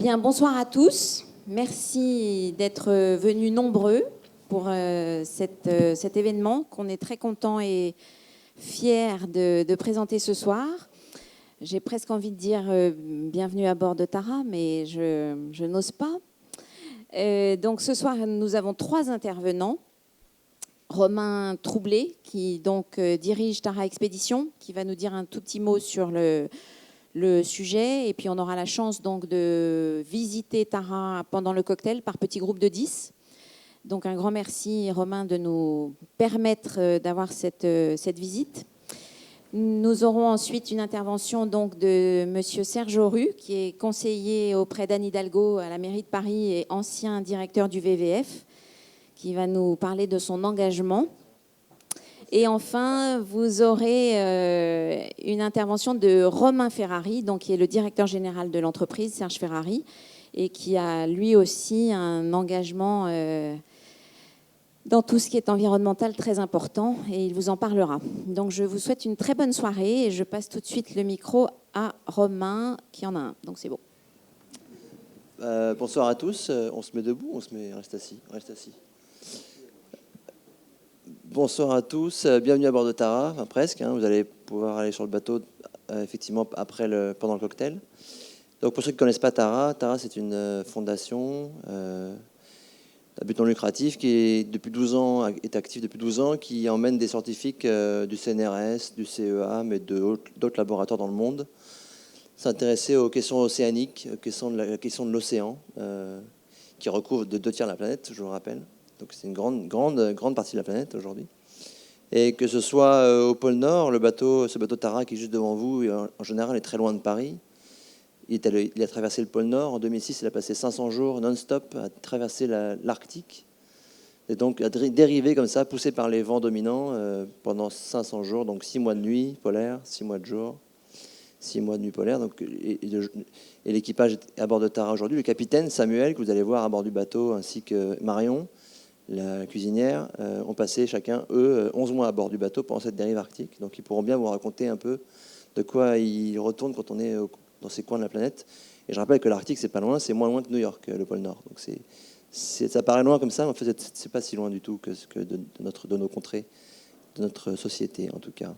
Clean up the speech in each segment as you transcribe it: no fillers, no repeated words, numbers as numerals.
Bien, bonsoir à tous. Merci d'être venus nombreux pour cet événement qu'on est très content et fiers de présenter ce soir. J'ai presque envie de dire bienvenue à bord de Tara, mais je n'ose pas. Donc ce soir, nous avons 3 intervenants. Romain Troublé, qui donc dirige Tara Expédition, qui va nous dire un tout petit mot sur le sujet, et puis on aura la chance donc de visiter Tara pendant le cocktail par petits groupes de 10. Donc un grand merci Romain de nous permettre d'avoir cette visite. Nous aurons ensuite une intervention donc de monsieur Serge Auru, qui est conseiller auprès d'Anne Hidalgo à la mairie de Paris et ancien directeur du VVF, qui va nous parler de son engagement. Et enfin, vous aurez une intervention de Romain Ferrari, donc, qui est le directeur général de l'entreprise, Serge Ferrari, et qui a lui aussi un engagement dans tout ce qui est environnemental très important, et il vous en parlera. Donc je vous souhaite une très bonne soirée, et je passe tout de suite le micro à Romain, qui en a un, donc c'est bon. Bonsoir à tous, on se met debout, on reste assis. Bonsoir à tous, bienvenue à bord de Tara, enfin presque, vous allez pouvoir aller sur le bateau effectivement pendant le cocktail. Donc pour ceux qui ne connaissent pas Tara, Tara c'est une fondation à but non lucratif qui est active depuis 12 ans, qui emmène des scientifiques du CNRS, du CEA, mais d'autres laboratoires dans le monde, s'intéresser aux questions océaniques, la question de l'océan, qui recouvre de 2 tiers de la planète, je vous le rappelle. Donc c'est une grande partie de la planète aujourd'hui. Et que ce soit au pôle Nord, ce bateau Tara qui est juste devant vous, en général est très loin de Paris. Il a traversé le pôle Nord. En 2006, il a passé 500 jours non-stop à traverser l'Arctique. Et donc à dériver comme ça, poussé par les vents dominants pendant 500 jours. Donc 6 mois de nuit polaire, 6 mois de jour, 6 mois de nuit polaire. Donc, et l'équipage est à bord de Tara aujourd'hui. Le capitaine Samuel, que vous allez voir à bord du bateau, ainsi que Marion, la cuisinière, ont passé chacun, 11 mois à bord du bateau pendant cette dérive arctique. Donc ils pourront bien vous raconter un peu de quoi ils retournent quand on est dans ces coins de la planète. Et je rappelle que l'Arctique, c'est pas loin, c'est moins loin que New York, le pôle Nord. Donc ça paraît loin comme ça, mais en fait, c'est pas si loin du tout que de nos contrées, de notre société en tout cas.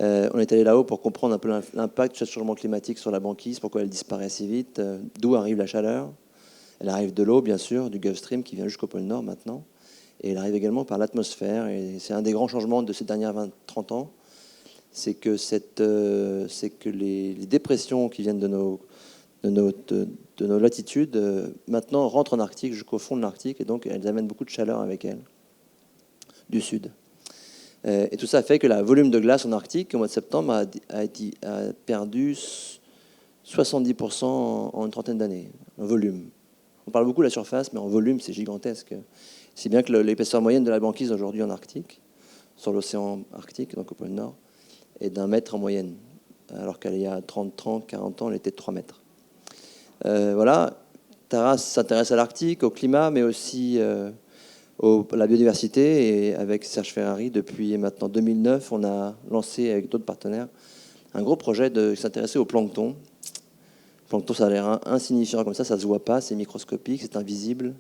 On est allé là-haut pour comprendre un peu l'impact du changement climatique sur la banquise, pourquoi elle disparaît si vite, d'où arrive la chaleur. Elle arrive de l'eau, bien sûr, du Gulf Stream qui vient jusqu'au pôle Nord maintenant. Et elle arrive également par l'atmosphère. Et c'est un des grands changements de ces dernières 20-30 ans. C'est que les dépressions qui viennent de nos latitudes, maintenant rentrent en Arctique, jusqu'au fond de l'Arctique. Et donc, elles amènent beaucoup de chaleur avec elles, du sud. Et tout ça fait que le volume de glace en Arctique, au mois de septembre, a perdu 70% en une trentaine d'années. En volume. On parle beaucoup de la surface, mais en volume, c'est gigantesque. Si bien que l'épaisseur moyenne de la banquise aujourd'hui en Arctique, sur l'océan Arctique, donc au pôle Nord, est d'1 mètre en moyenne, alors qu'il y a 30, 40 ans, elle était de 3 mètres. Voilà, Tara s'intéresse à l'Arctique, au climat, mais aussi à la biodiversité. Et avec Serge Ferrari, depuis maintenant 2009, on a lancé avec d'autres partenaires un gros projet de s'intéresser au plancton. Le plancton, ça a l'air insignifiant comme ça se voit pas, c'est microscopique, c'est invisible.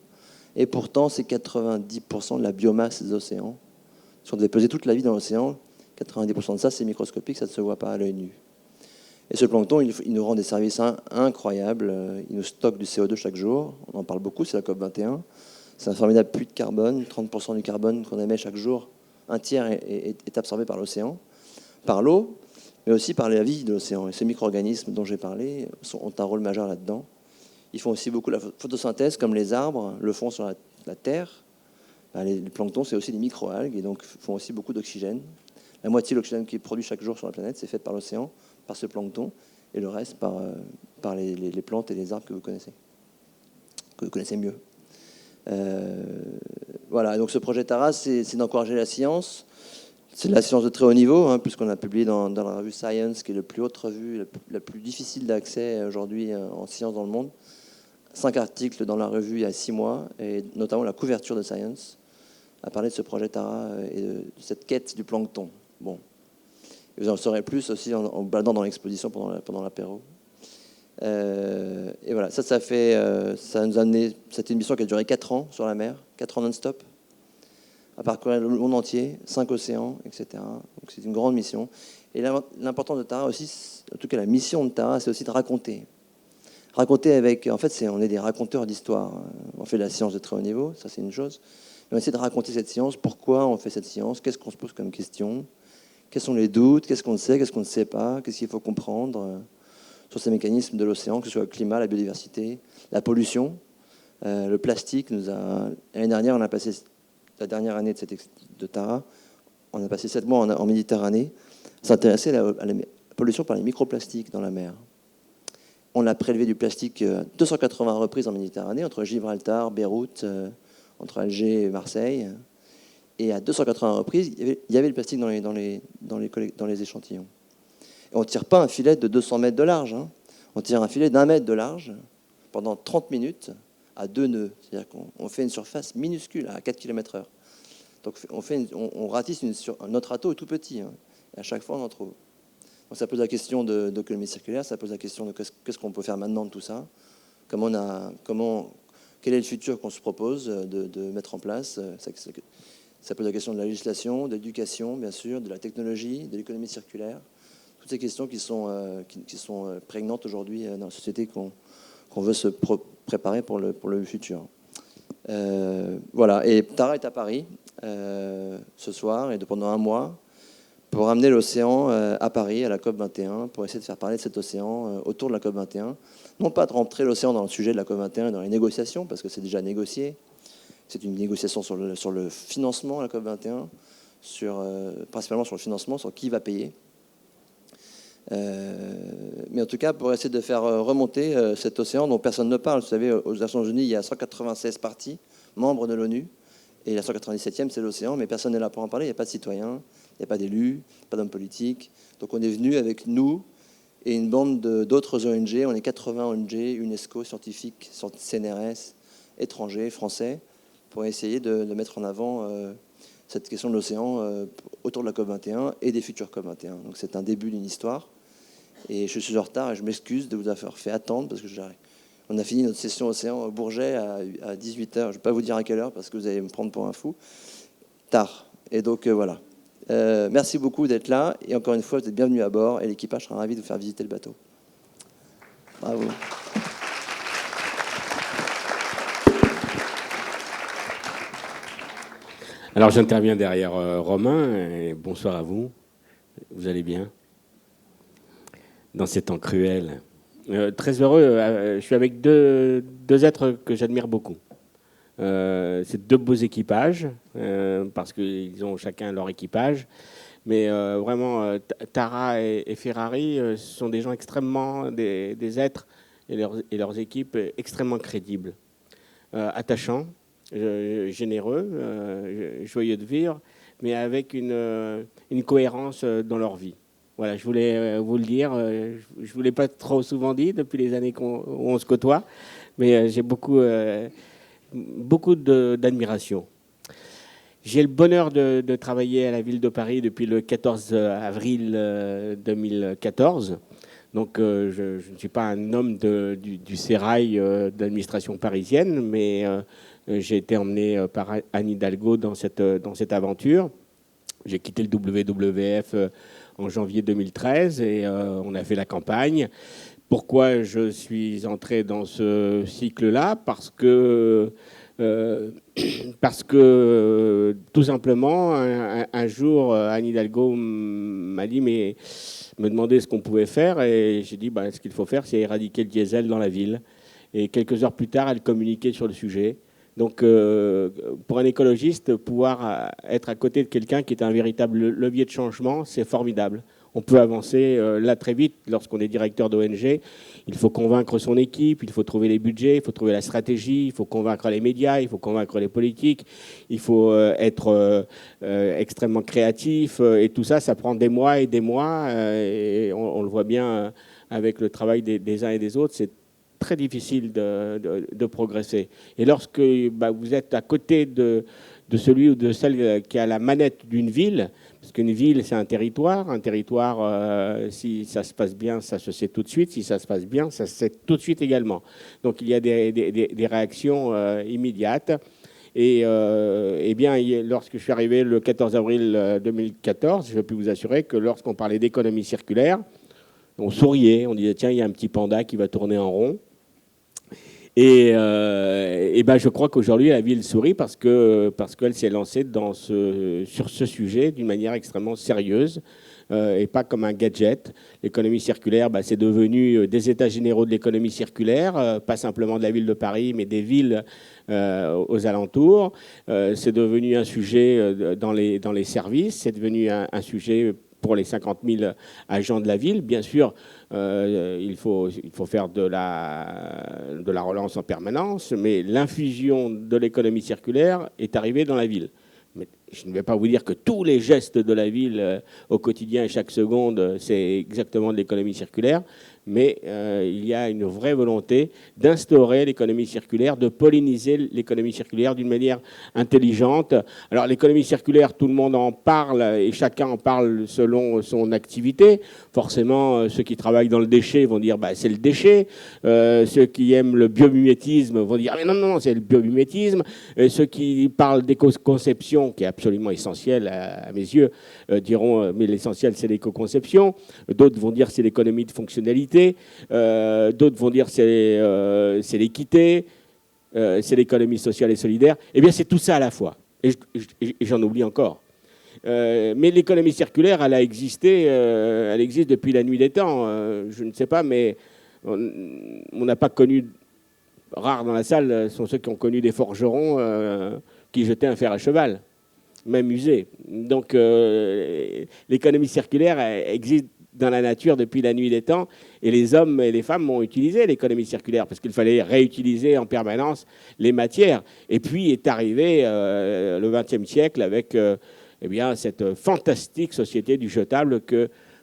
Et pourtant, c'est 90% de la biomasse des océans. Si on devait peser toute la vie dans l'océan, 90% de ça, c'est microscopique, ça ne se voit pas à l'œil nu. Et ce plancton, il nous rend des services incroyables. Il nous stocke du CO2 chaque jour. On en parle beaucoup, c'est la COP21. C'est un formidable puits de carbone. 30% du carbone qu'on émet chaque jour, un tiers est absorbé par l'océan, par l'eau, mais aussi par la vie de l'océan. Et ces micro-organismes dont j'ai parlé ont un rôle majeur là-dedans. Ils font aussi beaucoup la photosynthèse, comme les arbres le font sur la terre. Les planctons, c'est aussi des micro-algues, et donc font aussi beaucoup d'oxygène. La moitié de l'oxygène qui est produit chaque jour sur la planète, c'est fait par l'océan, par ce plancton, et le reste par les plantes et les arbres que vous connaissez mieux. Voilà, donc ce projet Tara, c'est d'encourager la science. C'est de la science de très haut niveau, puisqu'on a publié dans la revue Science, qui est la plus haute revue, la plus difficile d'accès aujourd'hui en science dans le monde. 5 articles dans la revue il y a 6 mois, et notamment la couverture de Science a parlé de ce projet Tara et de cette quête du plancton. Bon. Et vous en saurez plus aussi en baladant dans l'exposition pendant l'apéro. Et voilà, ça nous a amené, c'était une mission qui a duré 4 ans sur la mer, 4 ans non-stop, à parcourir le monde entier, 5 océans, etc. Donc c'est une grande mission. Et l'importance de Tara aussi, en tout cas la mission de Tara, c'est aussi de raconter. Raconter avec, en fait, on est des raconteurs d'histoire. On fait de la science de très haut niveau, ça c'est une chose. Mais on essaie de raconter cette science, pourquoi on fait cette science, qu'est-ce qu'on se pose comme question, quels sont les doutes, qu'est-ce qu'on sait, qu'est-ce qu'on ne sait pas, qu'est-ce qu'il faut comprendre sur ces mécanismes de l'océan, que ce soit le climat, la biodiversité, la pollution, le plastique. L'année dernière, on a passé la dernière année de Tara, on a passé 7 mois en Méditerranée, s'intéresser à la pollution par les microplastiques dans la mer. On a prélevé du plastique 280 reprises en Méditerranée, entre Gibraltar, Beyrouth, entre Alger et Marseille. Et à 280 reprises, il y avait le plastique dans les échantillons. Et on ne tire pas un filet de 200 mètres de large. Hein. On tire un filet d'1 mètre de large pendant 30 minutes à 2 nœuds. C'est-à-dire qu'on fait une surface minuscule à 4 km/h. Donc on ratisse notre râteau est tout petit. Hein. Et à chaque fois, on en trouve. Donc ça pose la question d'économie circulaire, ça pose la question de qu'est-ce qu'on peut faire maintenant de tout ça. Quel est le futur qu'on se propose de mettre en place. Ça pose la question de la législation, de l'éducation, bien sûr, de la technologie, de l'économie circulaire. Toutes ces questions qui sont prégnantes aujourd'hui dans la société qu'on veut se préparer pour le futur. Voilà. Et Tara est à Paris ce soir et pendant 1 mois pour amener l'océan à Paris, à la COP21, pour essayer de faire parler de cet océan autour de la COP21. Non pas de rentrer l'océan dans le sujet de la COP21 dans les négociations, parce que c'est déjà négocié. C'est une négociation sur le financement à la COP21, principalement sur le financement, sur qui va payer. Mais en tout cas, pour essayer de faire remonter cet océan dont personne ne parle. Vous savez, aux Nations Unies, il y a 196 parties membres de l'ONU, et la 197e, c'est l'océan, mais personne n'est là pour en parler. Il n'y a pas de citoyens, il n'y a pas d'élus, pas d'hommes politiques. Donc on est venu avec nous et une bande d'autres ONG. On est 80 ONG, UNESCO, scientifiques, CNRS, étrangers, français, pour essayer de mettre en avant cette question de l'océan autour de la COP21 et des futures COP21. Donc c'est un début d'une histoire. Et je suis en retard et je m'excuse de vous avoir fait attendre parce que on a fini notre session océan au Bourget à 18h. Je ne vais pas vous dire à quelle heure parce que vous allez me prendre pour un fou. Tard. Et donc voilà. Merci beaucoup d'être là. Et encore une fois, vous êtes bienvenus à bord et l'équipage sera ravi de vous faire visiter le bateau. Bravo. Alors j'interviens derrière Romain. Et bonsoir à vous. Vous allez bien dans ces temps cruels. Très heureux. Je suis avec deux êtres que j'admire beaucoup. C'est 2 beaux équipages, parce qu'ils ont chacun leur équipage. Mais vraiment, Tara et Ferrari sont des gens extrêmement, des êtres et leurs équipes extrêmement crédibles, attachants, généreux, joyeux de vivre, mais avec une cohérence dans leur vie. Voilà, je voulais vous le dire. Je ne vous l'ai pas trop souvent dit depuis les années où on se côtoie, mais j'ai beaucoup d'admiration. J'ai le bonheur de travailler à la ville de Paris depuis le 14 avril 2014. Donc je ne suis pas un homme du sérail d'administration parisienne, mais j'ai été emmené par Anne Hidalgo dans cette aventure. J'ai quitté le WWF en janvier 2013 et on a fait la campagne. Pourquoi je suis entré dans ce cycle-là ? Parce que tout simplement, un jour, Anne Hidalgo m'a dit, mais me demandait ce qu'on pouvait faire, et j'ai dit, ce qu'il faut faire, c'est éradiquer le diesel dans la ville. Et quelques heures plus tard, elle communiquait sur le sujet. Donc, pour un écologiste, pouvoir être à côté de quelqu'un qui est un véritable levier de changement, c'est formidable. On peut avancer là très vite lorsqu'on est directeur d'ONG. Il faut convaincre son équipe, il faut trouver les budgets, il faut trouver la stratégie, il faut convaincre les médias, il faut convaincre les politiques, il faut être extrêmement créatif. Et tout ça, ça prend des mois et des mois. Et on le voit bien avec le travail des uns et des autres. C'est très difficile de progresser. Et lorsque vous êtes à côté de celui ou de celle qui a la manette d'une ville, parce qu'une ville, c'est un territoire, si ça se passe bien, ça se sait tout de suite, si ça se passe bien, ça se sait tout de suite également. Donc il y a des réactions immédiates. Et bien, lorsque je suis arrivé le 14 avril 2014, je peux vous assurer que lorsqu'on parlait d'économie circulaire, on souriait, on disait tiens, il y a un petit panda qui va tourner en rond. Et ben, je crois qu'aujourd'hui, la ville sourit parce qu'elle s'est lancée sur ce sujet d'une manière extrêmement sérieuse et pas comme un gadget. L'économie circulaire, ben, c'est devenu des états généraux de l'économie circulaire, pas simplement de la ville de Paris, mais des villes aux alentours. C'est devenu un sujet dans les services, c'est devenu un sujet pour les 50 000 agents de la ville. Bien sûr, il faut faire de la relance en permanence, mais l'infusion de l'économie circulaire est arrivée dans la ville. Mais je ne vais pas vous dire que tous les gestes de la ville au quotidien et chaque seconde, c'est exactement de l'économie circulaire, mais il y a une vraie volonté d'instaurer l'économie circulaire, de polliniser l'économie circulaire d'une manière intelligente. Alors l'économie circulaire, tout le monde en parle et chacun en parle selon son activité. Forcément, ceux qui travaillent dans le déchet vont dire bah, c'est le déchet. Ceux qui aiment le biomimétisme vont dire ah, mais non, c'est le biomimétisme. Ceux qui parlent d'éco-conception, qui est absolument essentiel à mes yeux, diront mais l'essentiel c'est l'éco-conception. D'autres vont dire c'est l'économie de fonctionnalité. D'autres vont dire c'est l'équité, c'est l'économie sociale et solidaire. Eh bien, c'est tout ça à la fois. Et j'en oublie encore. Mais l'économie circulaire, elle existe depuis la nuit des temps. Je ne sais pas, mais on n'a pas connu, rares dans la salle sont ceux qui ont connu des forgerons qui jetaient un fer à cheval, même usé. Donc, l'économie circulaire existe dans la nature depuis la nuit des temps, et les hommes et les femmes ont utilisé l'économie circulaire parce qu'il fallait réutiliser en permanence les matières. Et puis est arrivé le XXe siècle avec eh bien, cette fantastique société du jetable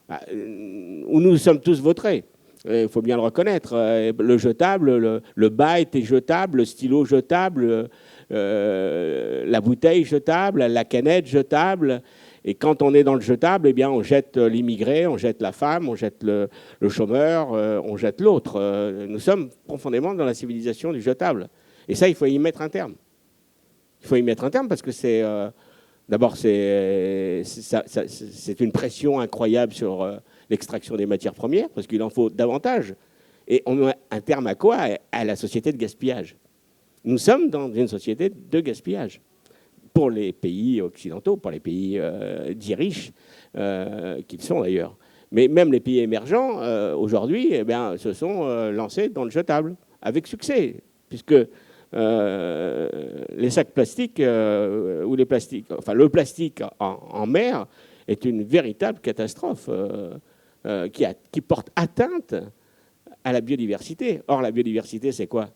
où nous sommes tous vautrés. Il faut bien le reconnaître. Le jetable, le bas était jetable, le stylo jetable, la bouteille jetable, la canette jetable. Et quand on est dans le jetable, eh bien, on jette l'immigré, on jette la femme, on jette le chômeur, on jette l'autre. Nous sommes profondément dans la civilisation du jetable. Et ça, il faut y mettre un terme. Il faut y mettre un terme parce que c'est... D'abord, c'est une pression incroyable sur l'extraction des matières premières, parce qu'il en faut davantage. Et on met un terme à quoi? À la société de gaspillage. Nous sommes dans une société de gaspillage. Pour les pays occidentaux, pour les pays dits riches, qu'ils sont d'ailleurs. Mais même les pays émergents, aujourd'hui, eh bien, se sont lancés dans le jetable, avec succès, puisque les sacs plastiques, ou les plastiques, enfin le plastique en mer est une véritable catastrophe qui porte atteinte à la biodiversité. Or, la biodiversité, c'est quoi?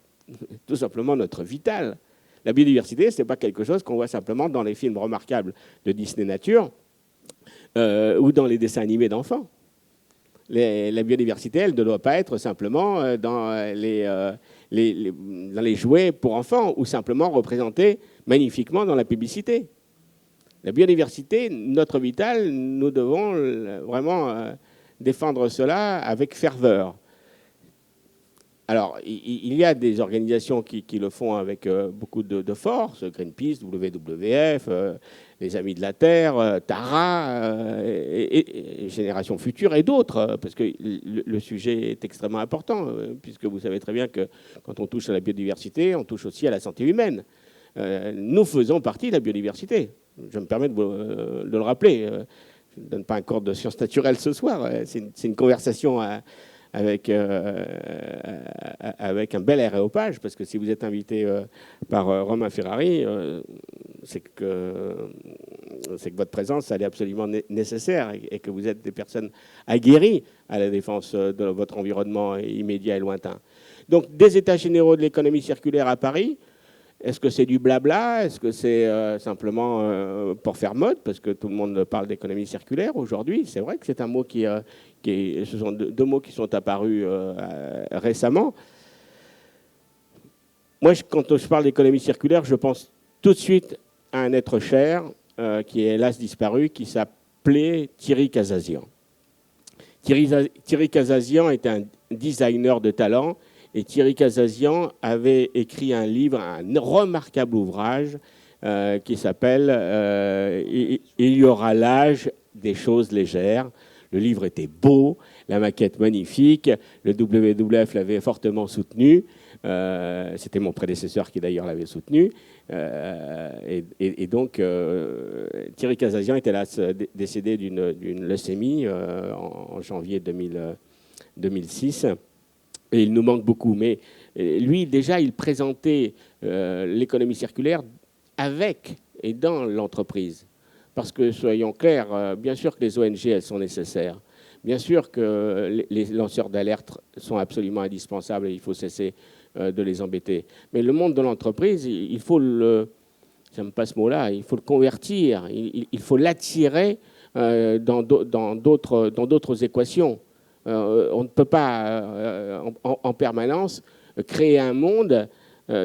Tout simplement notre vital. La biodiversité, ce n'est pas quelque chose qu'on voit simplement dans les films remarquables de Disney Nature ou dans les dessins animés d'enfants. La biodiversité, elle ne doit pas être simplement dans les jouets pour enfants ou simplement représentée magnifiquement dans la publicité. La biodiversité, notre vital, nous devons vraiment défendre cela avec ferveur. Alors, il y a des organisations qui le font avec beaucoup de force, Greenpeace, WWF, les Amis de la Terre, Tara, et Génération Future et d'autres, parce que le sujet est extrêmement important, puisque vous savez très bien que quand on touche à la biodiversité, on touche aussi à la santé humaine. Nous faisons partie de la biodiversité. Je me permets de le rappeler. Je ne donne pas un cours de sciences naturelles ce soir, c'est une conversation avec un bel aréopage, parce que si vous êtes invité par Romain Ferrari, c'est que votre présence elle est absolument nécessaire et que vous êtes des personnes aguerries à la défense de votre environnement immédiat et lointain. Donc, des états généraux de l'économie circulaire à Paris. Est-ce que c'est du blabla? Est-ce que c'est simplement pour faire mode? Parce que tout le monde parle d'économie circulaire aujourd'hui. C'est vrai que c'est un mot ce sont deux mots qui sont apparus récemment. Moi, quand je parle d'économie circulaire, je pense tout de suite à un être cher qui est hélas disparu, qui s'appelait Thierry Casazian. Thierry Casazian est un designer de talent et Thierry Casazian avait écrit un livre, un remarquable ouvrage qui s'appelle « Il y aura l'âge des choses légères ». Le livre était beau, la maquette magnifique, le WWF l'avait fortement soutenu. C'était mon prédécesseur qui d'ailleurs l'avait soutenu. Et donc, Thierry Casazian était là, décédé d'une leucémie en janvier 2006. Et il nous manque beaucoup. Mais lui, déjà, il présentait l'économie circulaire avec et dans l'entreprise. Parce que, soyons clairs, bien sûr que les ONG, elles sont nécessaires. Bien sûr que les lanceurs d'alerte sont absolument indispensables et il faut cesser de les embêter. Mais le monde de l'entreprise, il faut j'aime pas ce mot-là, il faut le convertir, il faut l'attirer dans d'autres équations. On ne peut pas en permanence créer un monde,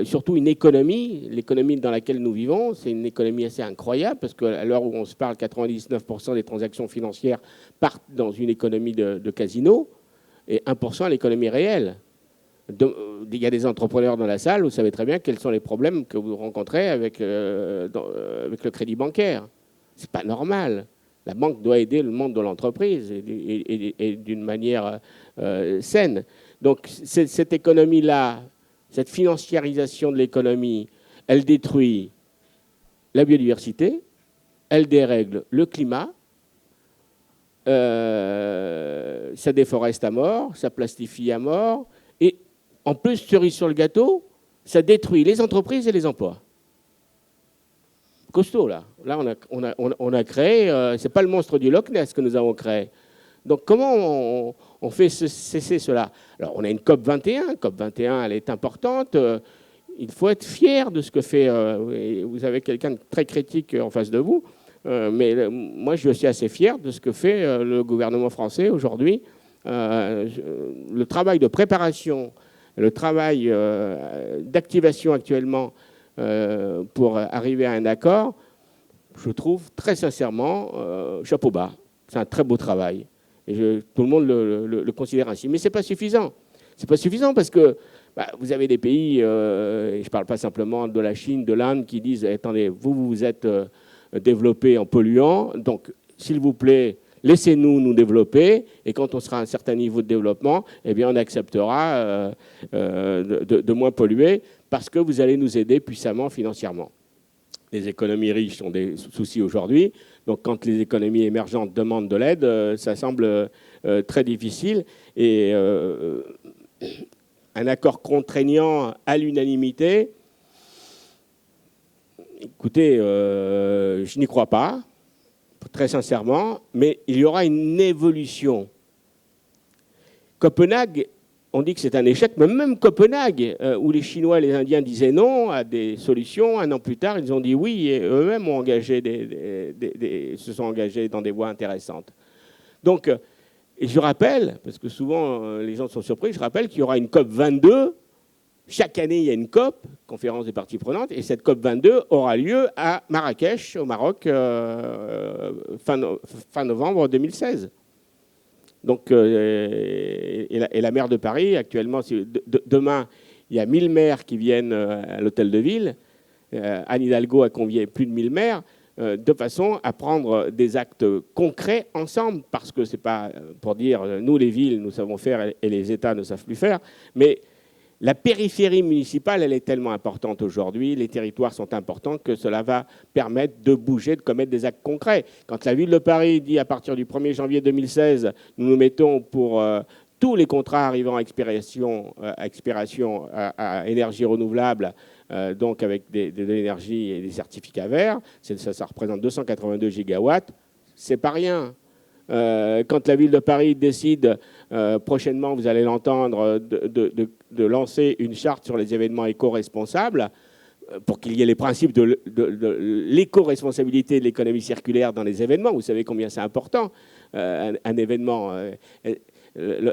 surtout une économie. L'économie dans laquelle nous vivons, c'est une économie assez incroyable parce qu'à l'heure où on se parle, 99% des transactions financières partent dans une économie de casino et 1% à l'économie réelle. Il y a des entrepreneurs dans la salle, vous savez très bien quels sont les problèmes que vous rencontrez avec le crédit bancaire. C'est pas normal. La banque doit aider le monde de l'entreprise et d'une manière saine. Donc cette économie-là, cette financiarisation de l'économie, elle détruit la biodiversité, elle dérègle le climat, ça déforeste à mort, ça plastifie à mort, et en plus, cerise sur le gâteau, ça détruit les entreprises et les emplois. Costaud, là. Là, on a créé, c'est pas le monstre du Loch Ness que nous avons créé. Donc, comment on fait cesser cela? Alors, on a une COP 21. COP 21, elle est importante. Il faut être fier de ce que fait... vous avez quelqu'un de très critique en face de vous. Mais moi, je suis assez fier de ce que fait le gouvernement français aujourd'hui. Le travail de préparation, le travail d'activation actuellement pour arriver à un accord, je trouve très sincèrement, chapeau bas. C'est un très beau travail. Et tout le monde le considère ainsi. Mais ce n'est pas suffisant. Ce n'est pas suffisant parce que vous avez des pays, et je ne parle pas simplement de la Chine, de l'Inde, qui disent, attendez, vous êtes développés en polluant, donc s'il vous plaît, laissez-nous nous développer, et quand on sera à un certain niveau de développement, eh bien, on acceptera de moins polluer parce que vous allez nous aider puissamment financièrement. Les économies riches ont des soucis aujourd'hui, donc quand les économies émergentes demandent de l'aide, ça semble très difficile. Et un accord contraignant à l'unanimité, écoutez, je n'y crois pas, très sincèrement, mais il y aura une évolution. Copenhague, on dit que c'est un échec, mais même Copenhague, où les Chinois et les Indiens disaient non à des solutions, un an plus tard, ils ont dit oui, et eux-mêmes ont engagé se sont engagés dans des voies intéressantes. Donc, et je rappelle, parce que souvent les gens sont surpris, je rappelle qu'il y aura une COP 22. Chaque année, il y a une COP, conférence des parties prenantes, et cette COP 22 aura lieu à Marrakech, au Maroc, fin novembre 2016. Donc, et la maire de Paris, actuellement, demain, il y a 1000 maires qui viennent à l'hôtel de ville. Anne Hidalgo a convié plus de 1000 maires de façon à prendre des actes concrets ensemble, parce que ce n'est pas pour dire nous, les villes, nous savons faire et les États ne savent plus faire, mais la périphérie municipale, elle est tellement importante aujourd'hui, les territoires sont importants que cela va permettre de bouger, de commettre des actes concrets. Quand la ville de Paris dit à partir du 1er janvier 2016, nous nous mettons pour tous les contrats arrivant à expiration à énergie renouvelable, donc avec de l'énergie et des certificats verts, ça représente 282 gigawatts, c'est pas rien. Quand la ville de Paris décide, prochainement, vous allez l'entendre, de lancer une charte sur les événements éco-responsables, pour qu'il y ait les principes de l'éco-responsabilité de l'économie circulaire dans les événements. Vous savez combien c'est important, un événement.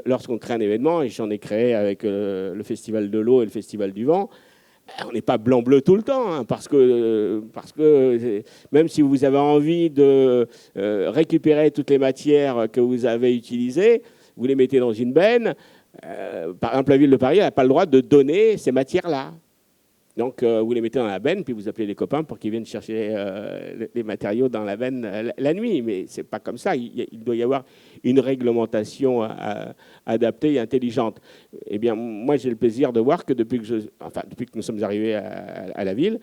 Lorsqu'on crée un événement, et j'en ai créé avec le Festival de l'eau et le Festival du vent, On n'est pas blanc-bleu tout le temps, hein, parce que même si vous avez envie de récupérer toutes les matières que vous avez utilisées, vous les mettez dans une benne. Par exemple, la ville de Paris n'a pas le droit de donner ces matières-là. Donc, vous les mettez dans la benne, puis vous appelez les copains pour qu'ils viennent chercher les matériaux dans la benne la nuit. Mais ce n'est pas comme ça. Il doit y avoir une réglementation adaptée et intelligente. Eh bien, moi, j'ai le plaisir de voir que depuis que nous sommes arrivés à la ville,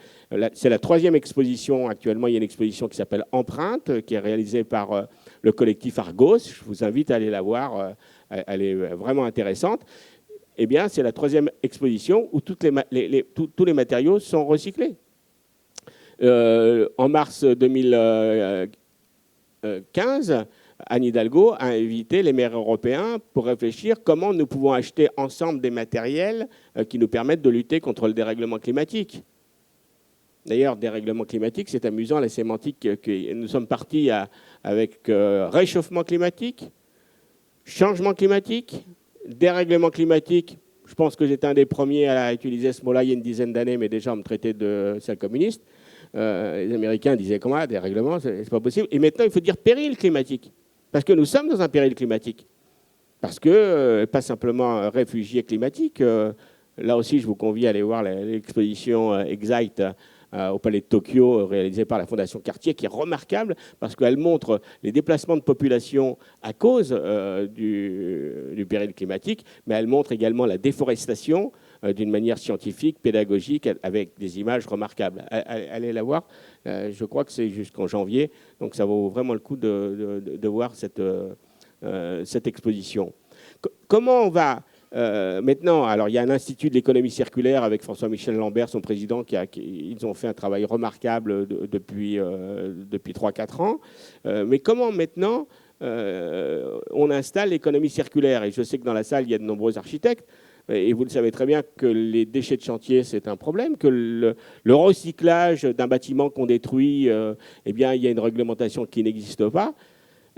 c'est la 3e exposition. Actuellement, il y a une exposition qui s'appelle Empreinte, qui est réalisée par le collectif Argos. Je vous invite à aller la voir. Elle est vraiment intéressante. Eh bien, c'est la 3e exposition où tous les matériaux sont recyclés. En mars 2015, Anne Hidalgo a invité les maires européens pour réfléchir comment nous pouvons acheter ensemble des matériels qui nous permettent de lutter contre le dérèglement climatique. D'ailleurs, dérèglement climatique, c'est amusant, la sémantique. Nous sommes partis avec réchauffement climatique, changement climatique, dérèglement climatique. Je pense que j'étais un des premiers à utiliser ce mot-là il y a une dizaine d'années, mais déjà on me traitait de sale communiste. Les Américains disaient comment, dérèglement, c'est pas possible. Et maintenant, il faut dire péril climatique. Parce que nous sommes dans un péril climatique. Parce que, pas simplement réfugiés climatiques. Là aussi, je vous convie à aller voir l'exposition Excite au Palais de Tokyo, réalisée par la Fondation Cartier, qui est remarquable parce qu'elle montre les déplacements de population à cause du péril climatique, mais elle montre également la déforestation d'une manière scientifique, pédagogique, avec des images remarquables. Allez la voir, je crois que c'est jusqu'en janvier, donc ça vaut vraiment le coup de voir cette exposition. Comment on va maintenant, alors il y a un institut de l'économie circulaire avec François-Michel Lambert, son président, ils ont fait un travail remarquable depuis 3-4 ans. Mais comment maintenant on installe l'économie circulaire? Et je sais que dans la salle, il y a de nombreux architectes. Et vous le savez très bien que les déchets de chantier, c'est un problème, que le recyclage d'un bâtiment qu'on détruit, eh bien, il y a une réglementation qui n'existe pas.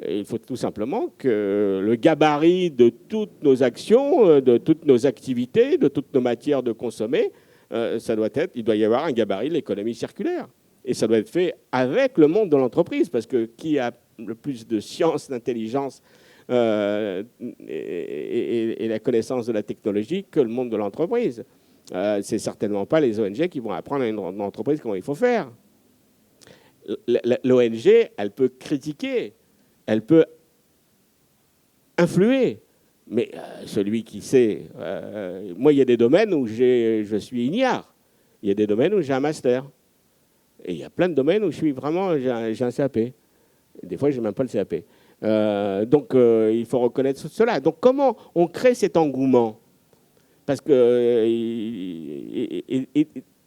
Et il faut tout simplement que le gabarit de toutes nos actions, de toutes nos activités, de toutes nos matières de consommer, il doit y avoir un gabarit de l'économie circulaire. Et ça doit être fait avec le monde de l'entreprise, parce que qui a le plus de science, d'intelligence et la connaissance de la technologie que le monde de l'entreprise. C'est certainement pas les ONG qui vont apprendre à une entreprise comment il faut faire. L'ONG, elle peut critiquer, elle peut influer, mais celui qui sait... moi, il y a des domaines où je suis ignare. Il y a des domaines où j'ai un master. Et il y a plein de domaines où j'ai un CAP. Des fois, je n'ai même pas le CAP. Donc, il faut reconnaître cela. Donc, comment on crée cet engouement? Parce que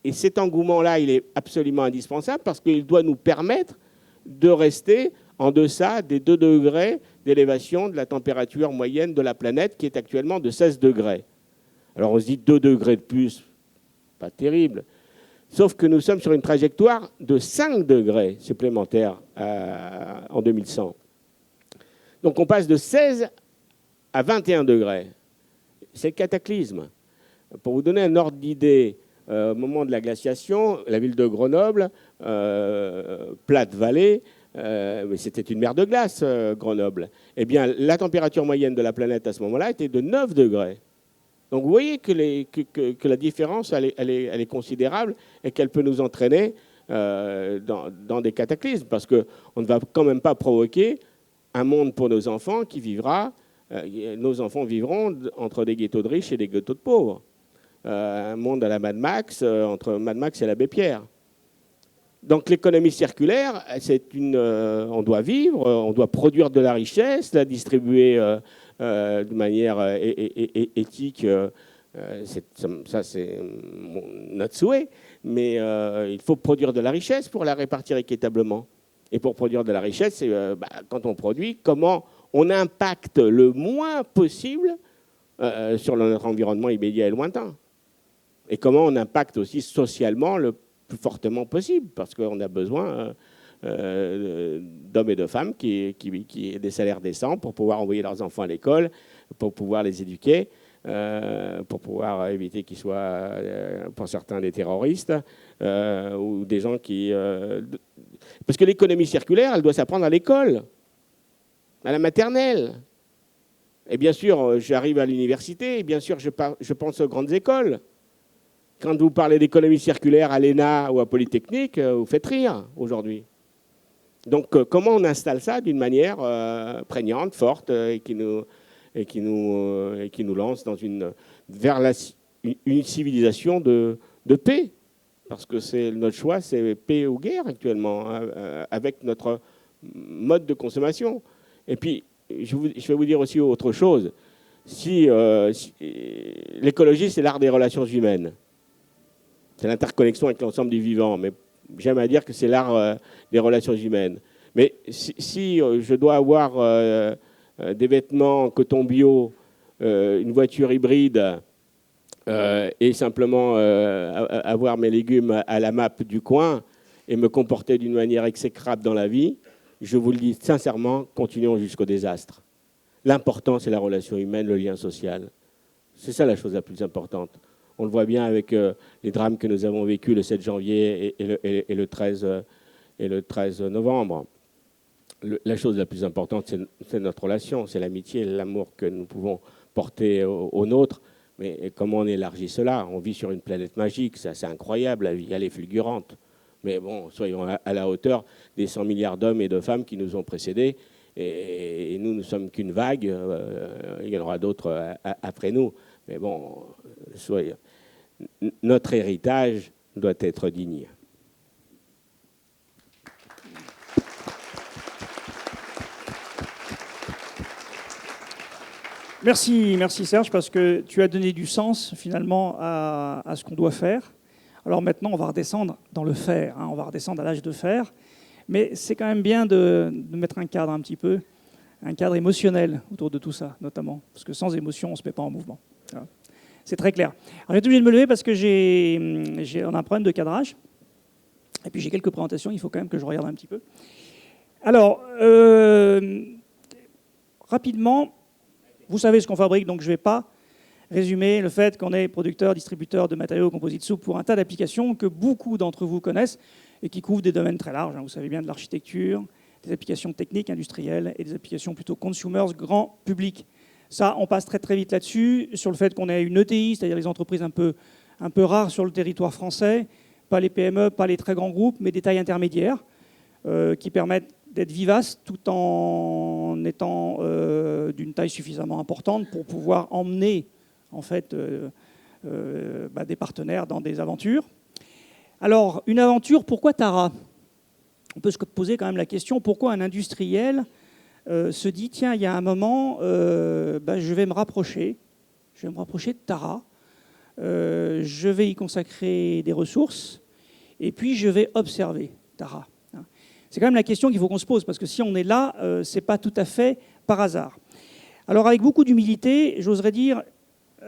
et cet engouement-là, il est absolument indispensable parce qu'il doit nous permettre de rester en deçà des 2 degrés d'élévation de la température moyenne de la planète, qui est actuellement de 16 degrés. Alors, on se dit 2 degrés de plus, pas terrible. Sauf que nous sommes sur une trajectoire de 5 degrés supplémentaires en 2100. Donc on passe de 16 à 21 degrés. C'est le cataclysme. Pour vous donner un ordre d'idée, au moment de la glaciation, la ville de Grenoble, plate vallée, mais c'était une mer de glace, Grenoble. Eh bien, la température moyenne de la planète à ce moment-là était de 9 degrés. Donc vous voyez que la différence, elle est considérable et qu'elle peut nous entraîner dans des cataclysmes, parce qu'on ne va quand même pas provoquer un monde pour nos enfants qui vivra, nos enfants vivront entre des ghettos de riches et des ghettos de pauvres. Un monde à la Mad Max, entre Mad Max et l'abbé Pierre. Donc l'économie circulaire, on doit vivre, on doit produire de la richesse, la distribuer de manière éthique. Ça, c'est notre souhait. Mais il faut produire de la richesse pour la répartir équitablement. Et pour produire de la richesse, quand on produit, comment on impacte le moins possible sur notre environnement immédiat et lointain. Et comment on impacte aussi socialement le plus fortement possible, parce qu'on a besoin d'hommes et de femmes qui aient des salaires décents pour pouvoir envoyer leurs enfants à l'école, pour pouvoir les éduquer. pour pouvoir éviter qu'ils soient, pour certains, des terroristes, ou des gens qui... Parce que l'économie circulaire, elle doit s'apprendre à l'école, à la maternelle. Et bien sûr, j'arrive à l'université, et bien sûr, je pense aux grandes écoles. Quand vous parlez d'économie circulaire à l'ENA ou à Polytechnique, vous faites rire aujourd'hui. Donc, comment on installe ça d'une manière prégnante, forte, et qui nous lance vers une civilisation de paix? Parce que notre choix, c'est paix ou guerre actuellement, avec notre mode de consommation. Et puis, je vais vous dire aussi autre chose. L'écologie, c'est l'art des relations humaines. C'est l'interconnexion avec l'ensemble du vivant. Mais j'aime à dire que c'est l'art des relations humaines. Mais si je dois avoir des vêtements en coton bio, une voiture hybride, et simplement avoir mes légumes à la map du coin et me comporter d'une manière exécrable dans la vie, je vous le dis sincèrement, continuons jusqu'au désastre. L'important, c'est la relation humaine, le lien social. C'est ça la chose la plus importante. On le voit bien avec les drames que nous avons vécus le 7 janvier et le 13 novembre. La chose la plus importante, c'est notre relation, c'est l'amitié, l'amour que nous pouvons porter aux nôtres. Mais comment on élargit cela? On vit sur une planète magique, c'est incroyable, la vie, elle est fulgurante. Mais bon, soyons à la hauteur des 100 milliards d'hommes et de femmes qui nous ont précédés. Et nous ne sommes qu'une vague, il y en aura d'autres après nous. Mais bon, notre héritage doit être digne. Merci Serge, parce que tu as donné du sens finalement à ce qu'on doit faire. Alors maintenant, on va redescendre dans le faire, on va redescendre à l'âge de faire. Mais c'est quand même bien de mettre un cadre un petit peu, un cadre émotionnel autour de tout ça, notamment. Parce que sans émotion, on ne se met pas en mouvement. Voilà. C'est très clair. Alors j'ai été obligé de me lever parce que on a un problème de cadrage. Et puis j'ai quelques présentations, il faut quand même que je regarde un petit peu. Alors, rapidement, vous savez ce qu'on fabrique, donc je ne vais pas résumer le fait qu'on est producteur, distributeur de matériaux composites souples pour un tas d'applications que beaucoup d'entre vous connaissent et qui couvrent des domaines très larges. Vous savez bien, de l'architecture, des applications techniques, industrielles et des applications plutôt consumers, grand public. Ça, on passe très très vite là-dessus, sur le fait qu'on ait une ETI, c'est-à-dire les entreprises un peu rares sur le territoire français, pas les PME, pas les très grands groupes, mais des tailles intermédiaires qui permettent d'être vivaces tout en étant d'une taille suffisamment importante pour pouvoir emmener en fait des partenaires dans des aventures. Alors, une aventure, pourquoi Tara? On peut se poser quand même la question, pourquoi un industriel se dit, tiens, il y a un moment, je vais me rapprocher de Tara, je vais y consacrer des ressources, et puis je vais observer Tara. C'est quand même la question qu'il faut qu'on se pose, parce que si on est là, ce n'est pas tout à fait par hasard. Alors, avec beaucoup d'humilité, j'oserais dire,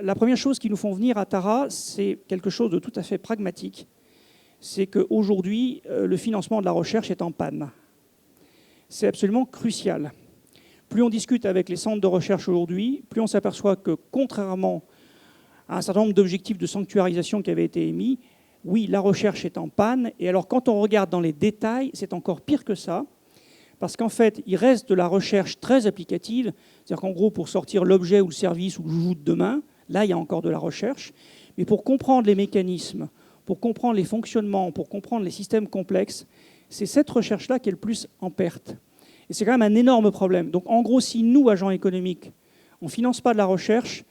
la première chose qui nous font venir à Tara, c'est quelque chose de tout à fait pragmatique. C'est qu'aujourd'hui, le financement de la recherche est en panne. C'est absolument crucial. Plus on discute avec les centres de recherche aujourd'hui, plus on s'aperçoit que, contrairement à un certain nombre d'objectifs de sanctuarisation qui avaient été émis, oui, la recherche est en panne. Et alors, quand on regarde dans les détails, c'est encore pire que ça. Parce qu'en fait, il reste de la recherche très applicative. C'est-à-dire qu'en gros, pour sortir l'objet ou le service ou le joujou de demain, là, il y a encore de la recherche. Mais pour comprendre les mécanismes, pour comprendre les fonctionnements, pour comprendre les systèmes complexes, c'est cette recherche-là qui est le plus en perte. Et c'est quand même un énorme problème. Donc, en gros, si nous, agents économiques, on ne finance pas de la recherche,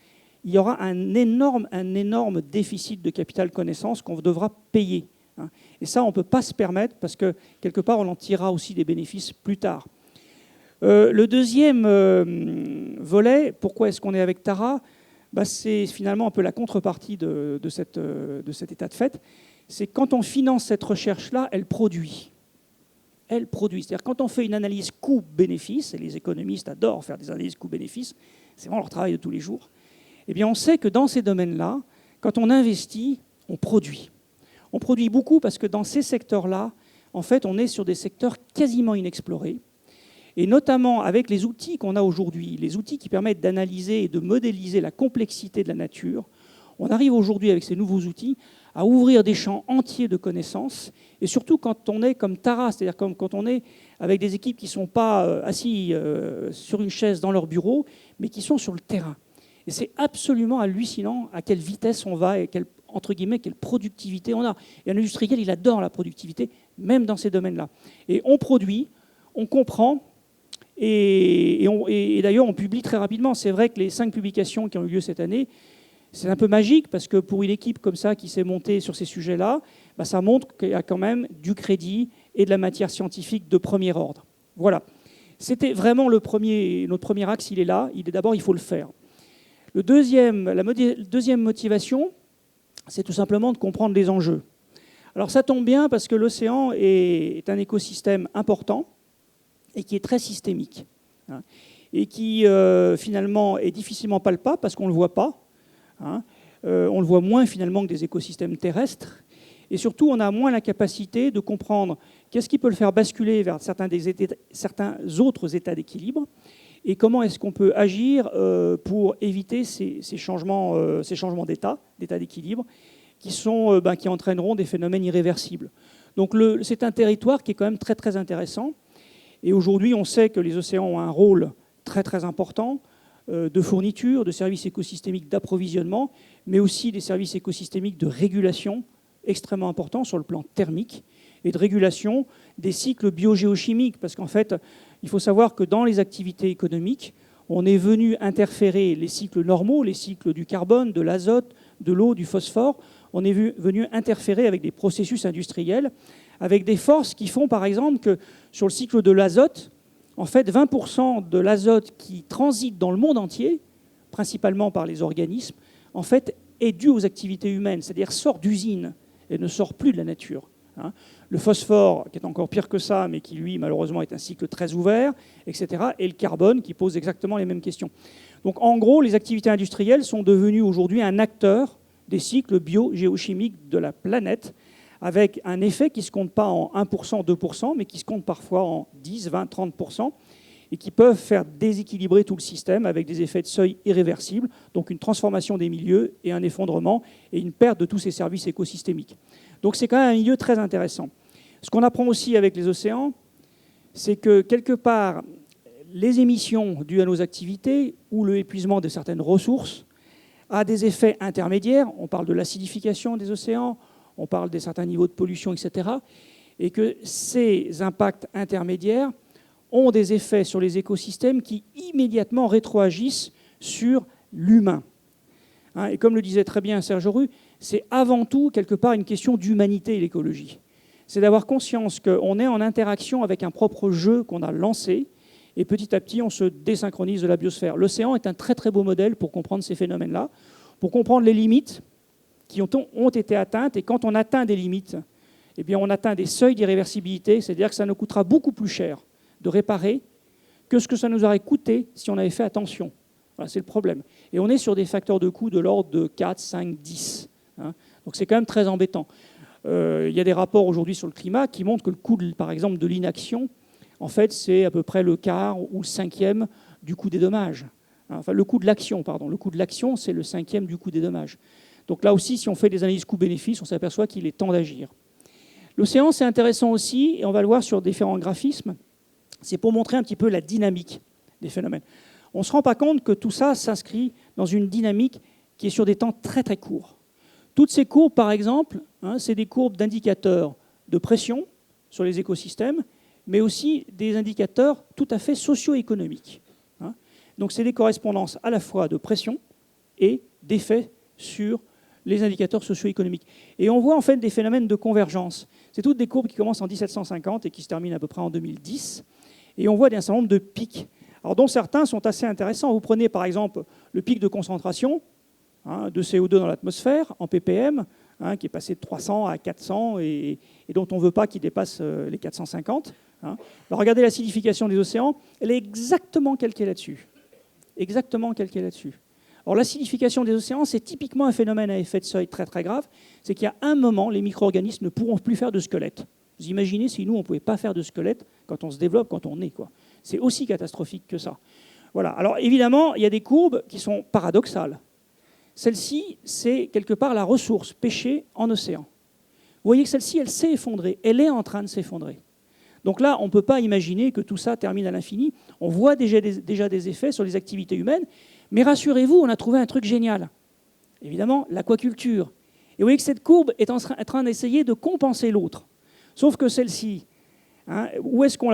il y aura un énorme déficit de capital connaissance qu'on devra payer. Et ça, on ne peut pas se permettre parce que, quelque part, on en tirera aussi des bénéfices plus tard. Le deuxième volet, pourquoi est-ce qu'on est avec Tara? C'est finalement un peu la contrepartie de cet état de fait. C'est quand on finance cette recherche-là, elle produit. Elle produit. C'est-à-dire quand on fait une analyse coût-bénéfice, et les économistes adorent faire des analyses coût-bénéfice, c'est vraiment leur travail de tous les jours, eh bien on sait que dans ces domaines-là, quand on investit, on produit. On produit beaucoup parce que dans ces secteurs-là, en fait, on est sur des secteurs quasiment inexplorés. Et notamment avec les outils qu'on a aujourd'hui, les outils qui permettent d'analyser et de modéliser la complexité de la nature, on arrive aujourd'hui avec ces nouveaux outils à ouvrir des champs entiers de connaissances, et surtout quand on est comme Tara, c'est-à-dire quand on est avec des équipes qui ne sont pas assis sur une chaise dans leur bureau, mais qui sont sur le terrain. Et c'est absolument hallucinant à quelle vitesse on va et entre guillemets, quelle productivité on a. Et un industriel, il adore la productivité, même dans ces domaines-là. Et on produit, on comprend, et d'ailleurs, on publie très rapidement. C'est vrai que les 5 publications qui ont eu lieu cette année, c'est un peu magique, parce que pour une équipe comme ça qui s'est montée sur ces sujets-là, ça montre qu'il y a quand même du crédit et de la matière scientifique de premier ordre. Voilà. C'était vraiment notre premier axe, il est là. D'abord, il faut le faire. La deuxième motivation, c'est tout simplement de comprendre les enjeux. Alors ça tombe bien parce que l'océan est un écosystème important et qui est très systémique, hein, et qui finalement est difficilement palpable parce qu'on ne le voit pas. Hein. On le voit moins finalement que des écosystèmes terrestres. Et surtout, on a moins la capacité de comprendre qu'est-ce qui peut le faire basculer vers certains autres états d'équilibre et comment est-ce qu'on peut agir pour éviter ces changements d'état d'équilibre qui entraîneront des phénomènes irréversibles. Donc c'est un territoire qui est quand même très très intéressant. Et aujourd'hui, on sait que les océans ont un rôle très très important de fourniture, de services écosystémiques d'approvisionnement, mais aussi des services écosystémiques de régulation extrêmement importants sur le plan thermique et de régulation des cycles biogéochimiques. Parce qu'en fait, il faut savoir que dans les activités économiques, on est venu interférer les cycles normaux, les cycles du carbone, de l'azote, de l'eau, du phosphore. On est venu interférer avec des processus industriels, avec des forces qui font par exemple que sur le cycle de l'azote, en fait 20% de l'azote qui transite dans le monde entier, principalement par les organismes, en fait est dû aux activités humaines, c'est-à-dire sort d'usine et ne sort plus de la nature. Hein. Le phosphore, qui est encore pire que ça, mais qui, lui, malheureusement, est un cycle très ouvert, etc. Et le carbone, qui pose exactement les mêmes questions. Donc, en gros, les activités industrielles sont devenues aujourd'hui un acteur des cycles biogéochimiques de la planète, avec un effet qui ne se compte pas en 1%, 2%, mais qui se compte parfois en 10, 20, 30%, et qui peuvent faire déséquilibrer tout le système avec des effets de seuil irréversibles, donc une transformation des milieux et un effondrement et une perte de tous ces services écosystémiques. Donc c'est quand même un milieu très intéressant. Ce qu'on apprend aussi avec les océans, c'est que quelque part, les émissions dues à nos activités ou le épuisement de certaines ressources a des effets intermédiaires. On parle de l'acidification des océans, on parle de certains niveaux de pollution, etc. Et que ces impacts intermédiaires ont des effets sur les écosystèmes qui immédiatement rétroagissent sur l'humain. Hein, et comme le disait très bien Serge Auru, c'est avant tout, quelque part, une question d'humanité et l'écologie. C'est d'avoir conscience qu'on est en interaction avec un propre jeu qu'on a lancé, et petit à petit, on se désynchronise de la biosphère. L'océan est un très très beau modèle pour comprendre ces phénomènes-là, pour comprendre les limites qui ont été atteintes, et quand on atteint des limites, eh bien, on atteint des seuils d'irréversibilité, c'est-à-dire que ça nous coûtera beaucoup plus cher de réparer que ce que ça nous aurait coûté si on avait fait attention. Voilà, c'est le problème. Et on est sur des facteurs de coût de l'ordre de 4, 5, 10. Hein. Donc c'est quand même très embêtant. Il y a des rapports aujourd'hui sur le climat qui montrent que le coût, par exemple, de l'inaction, en fait, c'est à peu près le quart ou le cinquième du coût des dommages. Enfin, le coût de l'action, pardon. Le coût de l'action, c'est le cinquième du coût des dommages. Donc là aussi, si on fait des analyses coût-bénéfice, on s'aperçoit qu'il est temps d'agir. L'océan, c'est intéressant aussi, et on va le voir sur différents graphismes, c'est pour montrer un petit peu la dynamique des phénomènes. On ne se rend pas compte que tout ça s'inscrit dans une dynamique qui est sur des temps très très courts. Toutes ces courbes, par exemple, c'est des courbes d'indicateurs de pression sur les écosystèmes, mais aussi des indicateurs tout à fait socio-économiques. Donc c'est des correspondances à la fois de pression et d'effets sur les indicateurs socio-économiques. Et on voit en fait des phénomènes de convergence. C'est toutes des courbes qui commencent en 1750 et qui se terminent à peu près en 2010. Et on voit un certain nombre de pics, alors, dont certains sont assez intéressants. Vous prenez par exemple le pic de concentration de CO2 dans l'atmosphère en ppm, qui est passé de 300 à 400 et dont on ne veut pas qu'il dépasse les 450. Alors, regardez l'acidification des océans, elle est exactement calquée là-dessus. Exactement calquée là-dessus. Alors, l'acidification des océans, c'est typiquement un phénomène à effet de seuil très très grave. C'est qu'il y a un moment, les micro-organismes ne pourront plus faire de squelette. Vous imaginez si nous, on ne pouvait pas faire de squelette quand on se développe, quand on est, quoi. c'est aussi catastrophique que ça. Voilà. Alors évidemment, il y a des courbes qui sont paradoxales. Celle-ci, c'est quelque part la ressource pêchée en océan. Vous voyez que celle-ci, elle s'est effondrée, elle est en train de s'effondrer. Donc là, on ne peut pas imaginer que tout ça termine à l'infini. On voit déjà des effets sur les activités humaines, mais rassurez-vous, on a trouvé un truc génial. Évidemment, l'aquaculture. Et vous voyez que cette courbe est en train d'essayer de compenser l'autre. Sauf que celle-ci, hein, où est-ce qu'on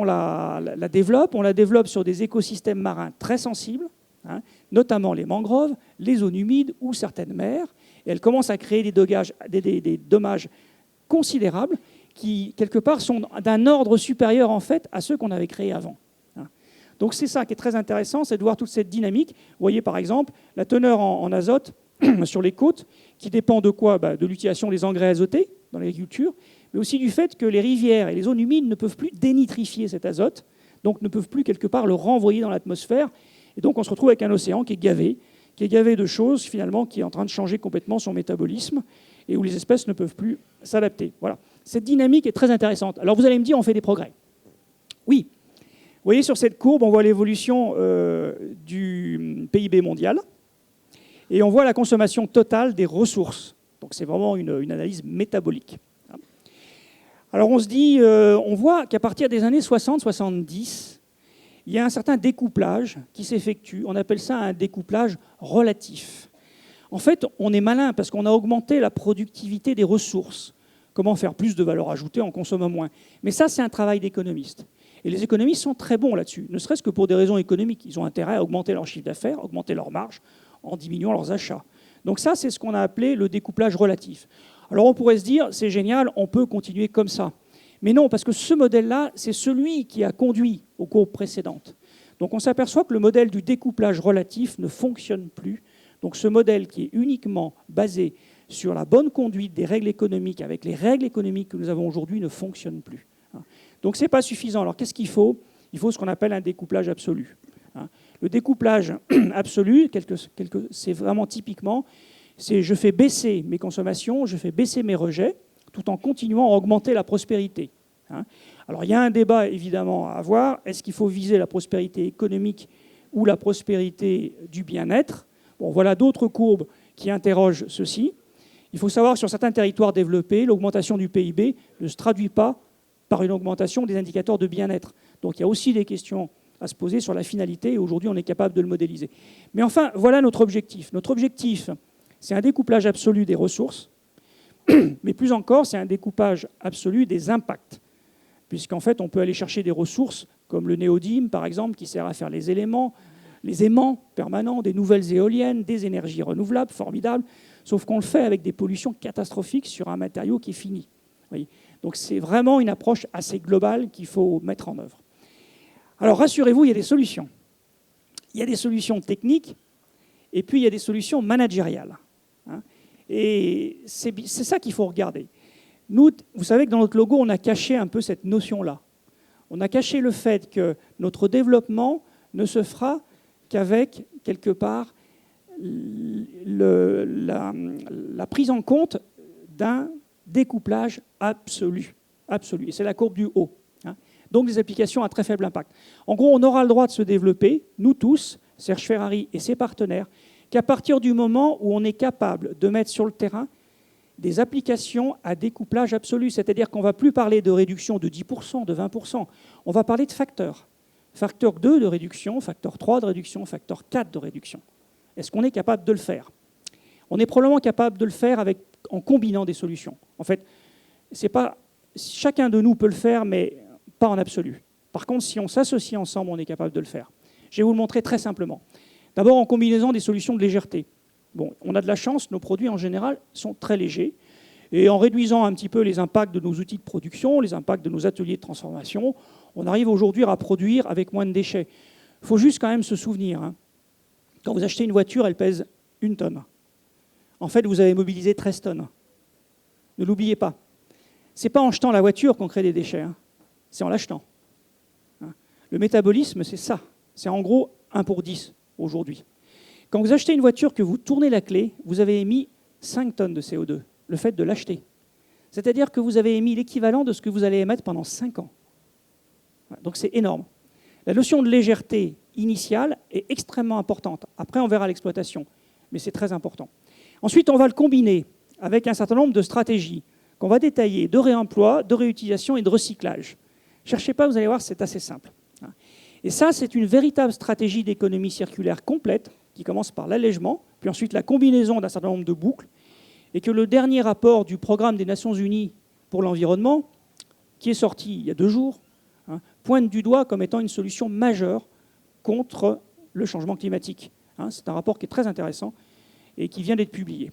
la développe? On la développe sur des écosystèmes marins très sensibles, hein, notamment les mangroves, les zones humides ou certaines mers. Et elle commence à créer des dommages considérables qui, quelque part, sont d'un ordre supérieur en fait à ceux qu'on avait créés avant. Donc c'est ça qui est très intéressant, c'est de voir toute cette dynamique. Vous voyez par exemple la teneur en azote sur les côtes, qui dépend de quoi? De l'utilisation des engrais azotés dans l'agriculture, mais aussi du fait que les rivières et les zones humides ne peuvent plus dénitrifier cet azote, donc ne peuvent plus quelque part le renvoyer dans l'atmosphère. Et donc on se retrouve avec un océan qui est gavé de choses finalement, qui est en train de changer complètement son métabolisme, et où les espèces ne peuvent plus s'adapter. Voilà. Cette dynamique est très intéressante. Alors vous allez me dire, on fait des progrès. Oui. Vous voyez sur cette courbe, on voit l'évolution du PIB mondial, et on voit la consommation totale des ressources. Donc c'est vraiment une analyse métabolique. Alors on se dit, on voit qu'à partir des années 60-70, il y a un certain découplage qui s'effectue. On appelle ça un découplage relatif. En fait, on est malin parce qu'on a augmenté la productivité des ressources. Comment faire plus de valeur ajoutée en consommant moins? Mais ça, c'est un travail d'économiste. Et les économistes sont très bons là-dessus, ne serait-ce que pour des raisons économiques. Ils ont intérêt à augmenter leur chiffre d'affaires, augmenter leur marge en diminuant leurs achats. Donc ça, c'est ce qu'on a appelé le découplage relatif. Alors on pourrait se dire, c'est génial, on peut continuer comme ça. Mais non, parce que ce modèle-là, c'est celui qui a conduit aux courbes précédentes. Donc on s'aperçoit que le modèle du découplage relatif ne fonctionne plus. Donc ce modèle qui est uniquement basé sur la bonne conduite des règles économiques avec les règles économiques que nous avons aujourd'hui ne fonctionne plus. Donc ce n'est pas suffisant. Alors qu'est-ce qu'il faut? Il faut ce qu'on appelle un découplage absolu. Le découplage absolu, c'est vraiment typiquement, c'est je fais baisser mes consommations, je fais baisser mes rejets, tout en continuant à augmenter la prospérité. Alors il y a un débat évidemment à avoir. Est-ce qu'il faut viser la prospérité économique ou la prospérité du bien-être? Bon, voilà d'autres courbes qui interrogent ceci. Il faut savoir que sur certains territoires développés, l'augmentation du PIB ne se traduit pas par une augmentation des indicateurs de bien-être. Donc il y a aussi des questions à se poser sur la finalité, et aujourd'hui on est capable de le modéliser. Mais enfin, voilà notre objectif. Notre objectif, c'est un découplage absolu des ressources, mais plus encore, c'est un découpage absolu des impacts, puisqu'en fait on peut aller chercher des ressources comme le néodyme, par exemple, qui sert à faire les aimants permanents, des nouvelles éoliennes, des énergies renouvelables, formidables, sauf qu'on le fait avec des pollutions catastrophiques sur un matériau qui est fini. Oui. Donc c'est vraiment une approche assez globale qu'il faut mettre en œuvre. Alors rassurez-vous, il y a des solutions. Il y a des solutions techniques et puis il y a des solutions managériales. Et c'est ça qu'il faut regarder. Nous, vous savez que dans notre logo, on a caché un peu cette notion-là. On a caché le fait que notre développement ne se fera qu'avec, quelque part, la prise en compte d'un découplage absolu. Et c'est la courbe du haut. Donc des applications à très faible impact. En gros, on aura le droit de se développer, nous tous, Serge Ferrari et ses partenaires, qu'à partir du moment où on est capable de mettre sur le terrain des applications à découplage absolu. C'est-à-dire qu'on ne va plus parler de réduction de 10%, de 20%. On va parler de facteurs. Facteur 2 de réduction, facteur 3 de réduction, facteur 4 de réduction. Est-ce qu'on est capable de le faire? On est probablement capable de le faire en combinant des solutions. En fait, chacun de nous peut le faire, mais pas en absolu. Par contre, si on s'associe ensemble, on est capable de le faire. Je vais vous le montrer très simplement. D'abord, en combinaison des solutions de légèreté. Bon, on a de la chance, nos produits en général sont très légers. Et en réduisant un petit peu les impacts de nos outils de production, les impacts de nos ateliers de transformation, on arrive aujourd'hui à produire avec moins de déchets. Il faut juste quand même se souvenir, quand vous achetez une voiture, elle pèse 1 tonne. En fait, vous avez mobilisé 13 tonnes. Ne l'oubliez pas. Ce n'est pas en jetant la voiture qu'on crée des déchets, c'est en l'achetant. Le métabolisme, c'est ça. C'est en gros 1 pour 10 aujourd'hui. Quand vous achetez une voiture, que vous tournez la clé, vous avez émis 5 tonnes de CO2, le fait de l'acheter. C'est-à-dire que vous avez émis l'équivalent de ce que vous allez émettre pendant 5 ans. Donc c'est énorme. La notion de légèreté initiale est extrêmement importante. Après, on verra l'exploitation, mais c'est très important. Ensuite, on va le combiner avec un certain nombre de stratégies qu'on va détailler, de réemploi, de réutilisation et de recyclage. Cherchez pas, vous allez voir, c'est assez simple. Et ça, c'est une véritable stratégie d'économie circulaire complète qui commence par l'allègement, puis ensuite la combinaison d'un certain nombre de boucles, et que le dernier rapport du Programme des Nations Unies pour l'environnement, qui est sorti il y a 2 jours, pointe du doigt comme étant une solution majeure contre le changement climatique. C'est un rapport qui est très intéressant et qui vient d'être publié.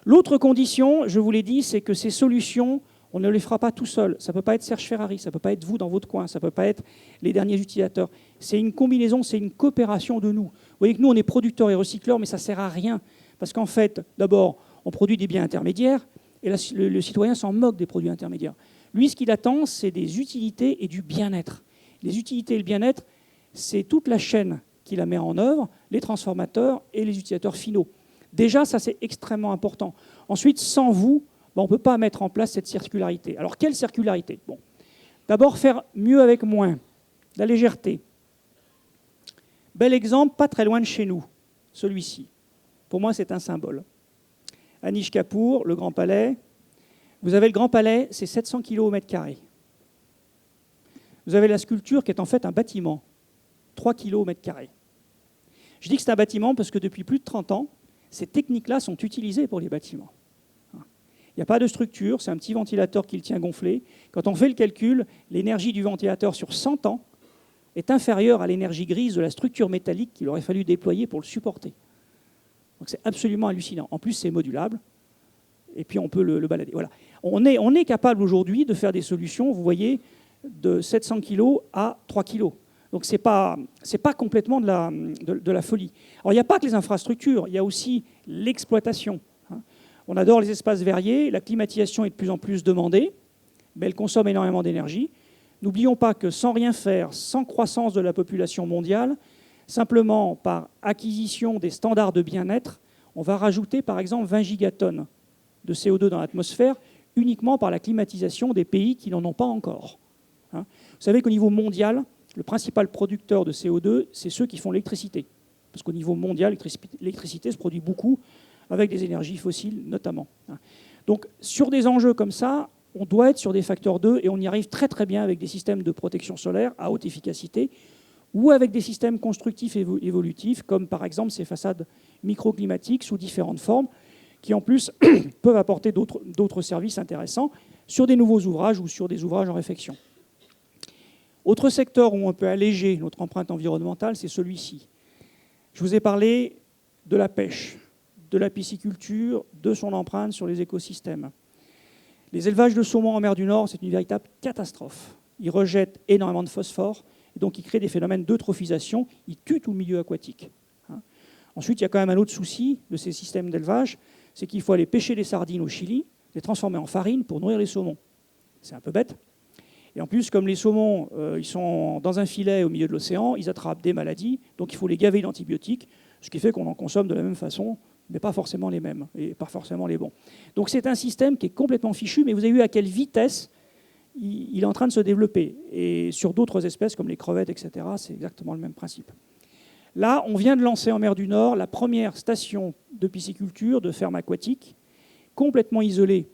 L'autre condition, je vous l'ai dit, c'est que ces solutions, on ne les fera pas tout seul. Ça ne peut pas être Serge Ferrari, ça ne peut pas être vous dans votre coin, ça ne peut pas être les derniers utilisateurs. C'est une combinaison, c'est une coopération de nous. Vous voyez que nous, on est producteurs et recycleurs, mais ça ne sert à rien. Parce qu'en fait, d'abord, on produit des biens intermédiaires, et le citoyen s'en moque des produits intermédiaires. Lui, ce qu'il attend, c'est des utilités et du bien-être. Les utilités et le bien-être, c'est toute la chaîne qui la met en œuvre, les transformateurs et les utilisateurs finaux. Déjà, ça, c'est extrêmement important. Ensuite, sans vous, on ne peut pas mettre en place cette circularité. Alors, quelle circularité? Bon. D'abord, faire mieux avec moins, la légèreté. Bel exemple, pas très loin de chez nous, celui-ci. Pour moi, c'est un symbole. Anish Kapoor, le Grand Palais. Vous avez le Grand Palais, c'est 700 kg au mètre carré. Vous avez la sculpture qui est en fait un bâtiment, 3 kg au mètre carré. Je dis que c'est un bâtiment parce que depuis plus de 30 ans, ces techniques-là sont utilisées pour les bâtiments. Il n'y a pas de structure, c'est un petit ventilateur qui le tient gonflé. Quand on fait le calcul, l'énergie du ventilateur sur 100 ans est inférieure à l'énergie grise de la structure métallique qu'il aurait fallu déployer pour le supporter. Donc c'est absolument hallucinant. En plus, c'est modulable, et puis on peut le balader. Voilà. On est capable aujourd'hui de faire des solutions, vous voyez, de 700 kg à 3 kg. Donc ce n'est pas complètement de la folie. Alors il n'y a pas que les infrastructures, il y a aussi l'exploitation. On adore les espaces verriers, la climatisation est de plus en plus demandée, mais elle consomme énormément d'énergie. N'oublions pas que sans rien faire, sans croissance de la population mondiale, simplement par acquisition des standards de bien-être, on va rajouter par exemple 20 gigatonnes de CO2 dans l'atmosphère uniquement par la climatisation des pays qui n'en ont pas encore. Vous savez qu'au niveau mondial, le principal producteur de CO2, c'est ceux qui font l'électricité. Parce qu'au niveau mondial, l'électricité se produit beaucoup avec des énergies fossiles notamment. Donc sur des enjeux comme ça, on doit être sur des facteurs 2 et on y arrive très très bien avec des systèmes de protection solaire à haute efficacité ou avec des systèmes constructifs évolutifs comme par exemple ces façades microclimatiques sous différentes formes qui en plus peuvent apporter d'autres services intéressants sur des nouveaux ouvrages ou sur des ouvrages en réfection. Autre secteur où on peut alléger notre empreinte environnementale, c'est celui-ci. Je vous ai parlé de la pêche, de la pisciculture, de son empreinte sur les écosystèmes. Les élevages de saumon en mer du Nord, c'est une véritable catastrophe. Ils rejettent énormément de phosphore, et donc ils créent des phénomènes d'eutrophisation, ils tuent tout le milieu aquatique. Ensuite, il y a quand même un autre souci de ces systèmes d'élevage, c'est qu'il faut aller pêcher les sardines au Chili, les transformer en farine pour nourrir les saumons. C'est un peu bête. Et en plus, comme les saumons, ils sont dans un filet au milieu de l'océan, ils attrapent des maladies, donc il faut les gaver d'antibiotiques, ce qui fait qu'on en consomme de la même façon, mais pas forcément les mêmes, et pas forcément les bons. Donc c'est un système qui est complètement fichu, mais vous avez vu à quelle vitesse il est en train de se développer. Et sur d'autres espèces, comme les crevettes, etc., c'est exactement le même principe. Là, on vient de lancer en mer du Nord la première station de pisciculture, de ferme aquatique, complètement isolée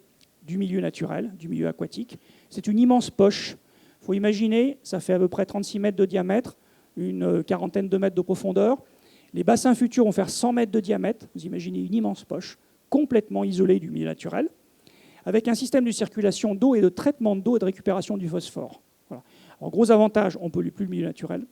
du milieu naturel, du milieu aquatique. C'est une immense poche. Il faut imaginer, ça fait à peu près 36 mètres de diamètre, une quarantaine de mètres de profondeur. Les bassins futurs vont faire 100 mètres de diamètre. Vous imaginez une immense poche, complètement isolée du milieu naturel, avec un système de circulation d'eau et de traitement d'eau et de récupération du phosphore. Voilà. En gros avantage, on ne pollue plus le milieu naturel.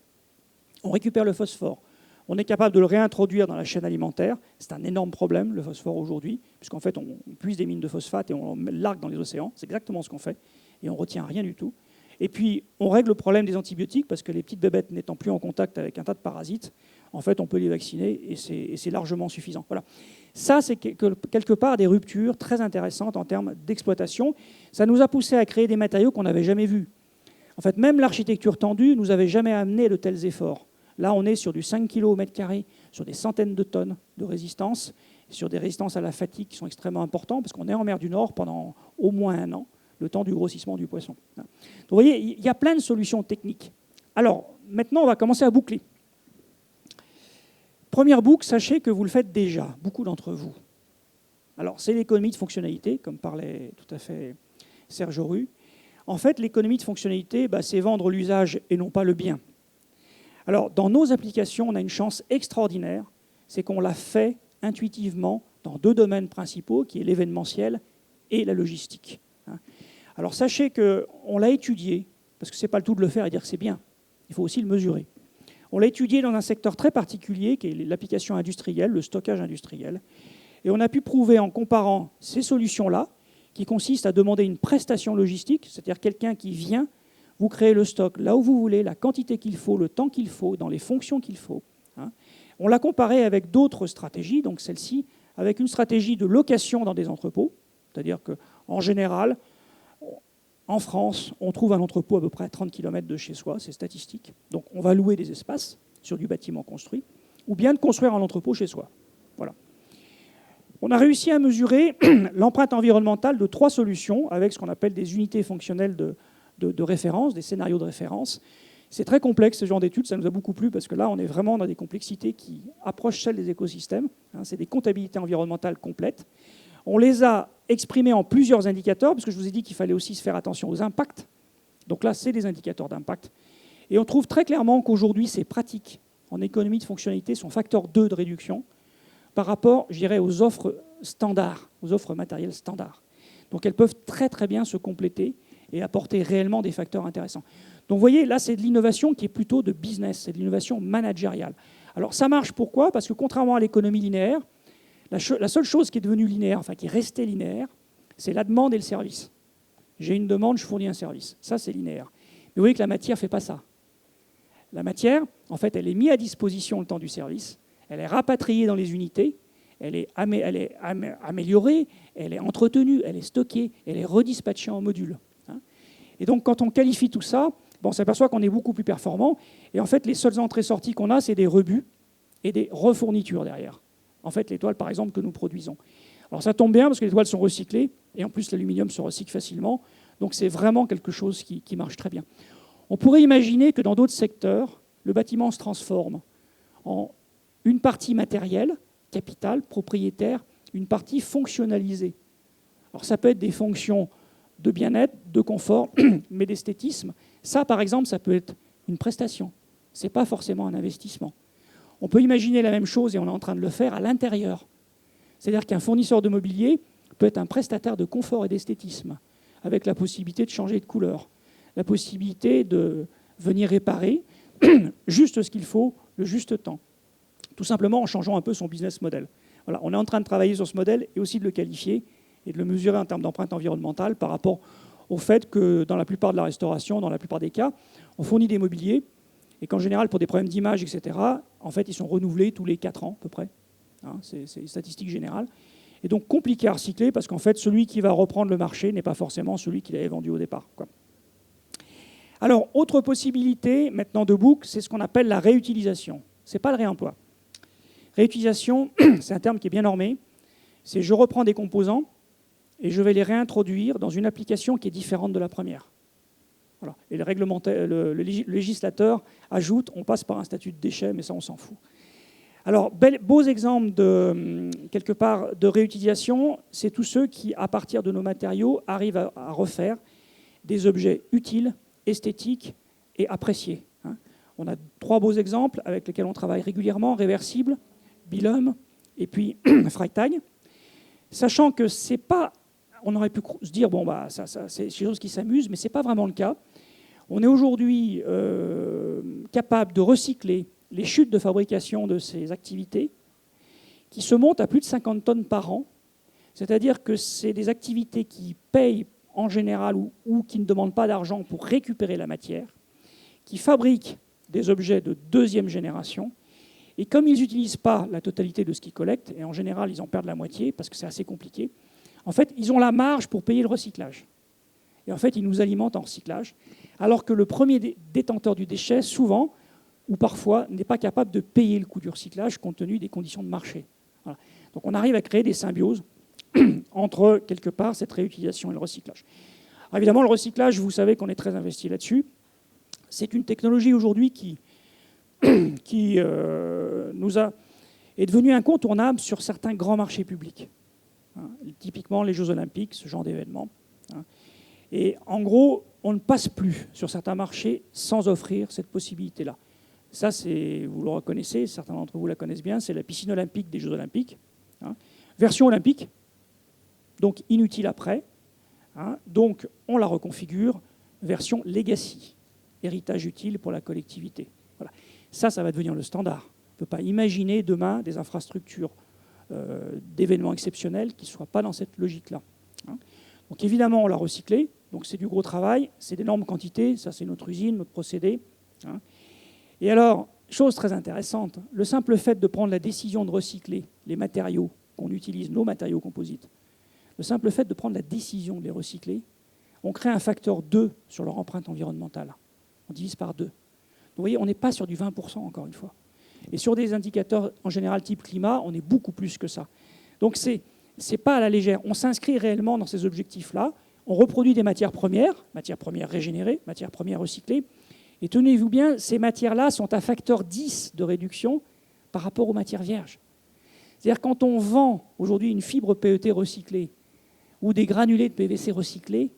On récupère le phosphore. On est capable de le réintroduire dans la chaîne alimentaire. C'est un énorme problème, le phosphore, aujourd'hui, puisqu'en fait, on puise des mines de phosphate et on le largue dans les océans. C'est exactement ce qu'on fait. Et on ne retient rien du tout. Et puis, on règle le problème des antibiotiques, parce que les petites bébêtes n'étant plus en contact avec un tas de parasites, en fait, on peut les vacciner et c'est largement suffisant. Voilà. Ça, c'est quelque part des ruptures très intéressantes en termes d'exploitation. Ça nous a poussé à créer des matériaux qu'on n'avait jamais vus. En fait, même l'architecture tendue ne nous avait jamais amené de tels efforts. Là, on est sur du 5 kg au mètre carré, sur des centaines de tonnes de résistance, sur des résistances à la fatigue qui sont extrêmement importantes, parce qu'on est en mer du Nord pendant au moins 1 an, le temps du grossissement du poisson. Donc, vous voyez, il y a plein de solutions techniques Alors, maintenant, on va commencer à boucler. Première boucle, sachez que vous le faites déjà, beaucoup d'entre vous. Alors, c'est l'économie de fonctionnalité, comme parlait tout à fait Serge Auru. En fait, l'économie de fonctionnalité, c'est vendre l'usage et non pas le bien. Alors, dans nos applications, on a une chance extraordinaire, c'est qu'on l'a fait intuitivement dans 2 domaines principaux, qui est l'événementiel et la logistique. Alors, sachez qu'on l'a étudié, parce que ce n'est pas le tout de le faire et dire que c'est bien, il faut aussi le mesurer. On l'a étudié dans un secteur très particulier, qui est l'application industrielle, le stockage industriel. Et on a pu prouver en comparant ces solutions-là, qui consistent à demander une prestation logistique, c'est-à-dire quelqu'un qui vient, vous créez le stock là où vous voulez, la quantité qu'il faut, le temps qu'il faut, dans les fonctions qu'il faut. On l'a comparé avec d'autres stratégies, donc celle-ci, avec une stratégie de location dans des entrepôts, c'est-à-dire qu'en général, en France, on trouve un entrepôt à peu près à 30 km de chez soi, c'est statistique. Donc on va louer des espaces sur du bâtiment construit, ou bien de construire un entrepôt chez soi. Voilà. On a réussi à mesurer l'empreinte environnementale de 3 solutions avec ce qu'on appelle des unités fonctionnelles de référence, des scénarios de référence. C'est très complexe ce genre d'études, ça nous a beaucoup plu parce que là on est vraiment dans des complexités qui approchent celles des écosystèmes. C'est des comptabilités environnementales complètes. On les a exprimés en plusieurs indicateurs, parce que je vous ai dit qu'il fallait aussi se faire attention aux impacts. Donc là, c'est des indicateurs d'impact. Et on trouve très clairement qu'aujourd'hui, ces pratiques en économie de fonctionnalité sont facteur 2 de réduction par rapport, je dirais, aux offres standards, aux offres matérielles standards. Donc elles peuvent très très bien se compléter et apporter réellement des facteurs intéressants. Donc vous voyez, là, c'est de l'innovation qui est plutôt de business, c'est de l'innovation managériale. Alors ça marche pourquoi? Parce que contrairement à l'économie linéaire, la seule chose qui est devenue linéaire, enfin qui est restée linéaire, c'est la demande et le service. J'ai une demande, je fournis un service. Ça, c'est linéaire. Mais vous voyez que la matière ne fait pas ça. La matière, en fait, elle est mise à disposition le temps du service, elle est rapatriée dans les unités, elle est améliorée, elle est entretenue, elle est stockée, elle est redispatchée en modules. Et donc, quand on qualifie tout ça, on s'aperçoit qu'on est beaucoup plus performant. Et en fait, les seules entrées-sorties qu'on a, c'est des rebuts et des refournitures derrière. En fait, les toiles, par exemple, que nous produisons. Alors ça tombe bien parce que les toiles sont recyclées et en plus l'aluminium se recycle facilement. Donc c'est vraiment quelque chose qui marche très bien. On pourrait imaginer que dans d'autres secteurs, le bâtiment se transforme en une partie matérielle, capitale, propriétaire, une partie fonctionnalisée. Alors ça peut être des fonctions de bien-être, de confort, mais d'esthétisme. Ça, par exemple, ça peut être une prestation. Ce n'est pas forcément un investissement. On peut imaginer la même chose, et on est en train de le faire, à l'intérieur. C'est-à-dire qu'un fournisseur de mobilier peut être un prestataire de confort et d'esthétisme, avec la possibilité de changer de couleur, la possibilité de venir réparer juste ce qu'il faut, le juste temps. Tout simplement en changeant un peu son business model. Voilà, on est en train de travailler sur ce modèle et aussi de le qualifier et de le mesurer en termes d'empreinte environnementale par rapport au fait que dans la plupart de la restauration, dans la plupart des cas, on fournit des mobiliers et qu'en général, pour des problèmes d'image, etc., en fait, ils sont renouvelés tous les 4 ans à peu près. C'est une statistique générale. Et donc compliqué à recycler parce qu'en fait, celui qui va reprendre le marché n'est pas forcément celui qui l'avait vendu au départ, quoi. Alors, autre possibilité maintenant de boucle, c'est ce qu'on appelle la réutilisation. Ce n'est pas le réemploi. Réutilisation, c'est un terme qui est bien normé. C'est je reprends des composants et je vais les réintroduire dans une application qui est différente de la première. Voilà. Et le législateur ajoute, on passe par un statut de déchet, mais ça, on s'en fout. Alors, beaux exemples quelque part de réutilisation, c'est tous ceux qui, à partir de nos matériaux, arrivent à refaire des objets utiles, esthétiques et appréciés. On a 3 beaux exemples avec lesquels on travaille régulièrement, Réversible, Bilum et puis Freitag. Sachant que c'est pas, on aurait pu se dire, bon, c'est des choses qui s'amusent, mais ce n'est pas vraiment le cas. On est aujourd'hui capable de recycler les chutes de fabrication de ces activités qui se montent à plus de 50 tonnes par an. C'est-à-dire que c'est des activités qui payent en général ou qui ne demandent pas d'argent pour récupérer la matière, qui fabriquent des objets de 2e génération. Et comme ils n'utilisent pas la totalité de ce qu'ils collectent, et en général ils en perdent la moitié parce que c'est assez compliqué, en fait ils ont la marge pour payer le recyclage. Et en fait ils nous alimentent en recyclage, alors que le premier détenteur du déchet, souvent, ou parfois, n'est pas capable de payer le coût du recyclage compte tenu des conditions de marché. Voilà. Donc on arrive à créer des symbioses entre, quelque part, cette réutilisation et le recyclage. Alors évidemment, le recyclage, vous savez qu'on est très investi là-dessus. C'est une technologie aujourd'hui qui est devenue incontournable sur certains grands marchés publics. Hein, typiquement les Jeux Olympiques, ce genre d'événement. Hein. Et en gros, on ne passe plus sur certains marchés sans offrir cette possibilité-là. Ça, vous le reconnaissez, certains d'entre vous la connaissent bien, c'est la piscine olympique des Jeux Olympiques. Hein. Version olympique, donc inutile après. Hein. Donc on la reconfigure, version legacy, héritage utile pour la collectivité. Voilà. Ça va devenir le standard. On ne peut pas imaginer demain des infrastructures d'événements exceptionnels qui ne soient pas dans cette logique-là. Hein. Donc évidemment, on l'a recyclé, donc c'est du gros travail, c'est d'énormes quantités, ça c'est notre usine, notre procédé. Hein. Et alors, chose très intéressante, le simple fait de prendre la décision de recycler les matériaux qu'on utilise, nos matériaux composites, le simple fait de prendre la décision de les recycler, on crée un facteur 2 sur leur empreinte environnementale. On divise par 2. Donc vous voyez, on n'est pas sur du 20% encore une fois. Et sur des indicateurs en général type climat, on est beaucoup plus que ça. Donc c'est pas à la légère. On s'inscrit réellement dans ces objectifs-là. On reproduit des matières premières régénérées, matières premières recyclées. Et tenez-vous bien, ces matières-là sont à facteur 10 de réduction par rapport aux matières vierges. C'est-à-dire quand on vend aujourd'hui une fibre PET recyclée ou des granulés de PVC recyclés,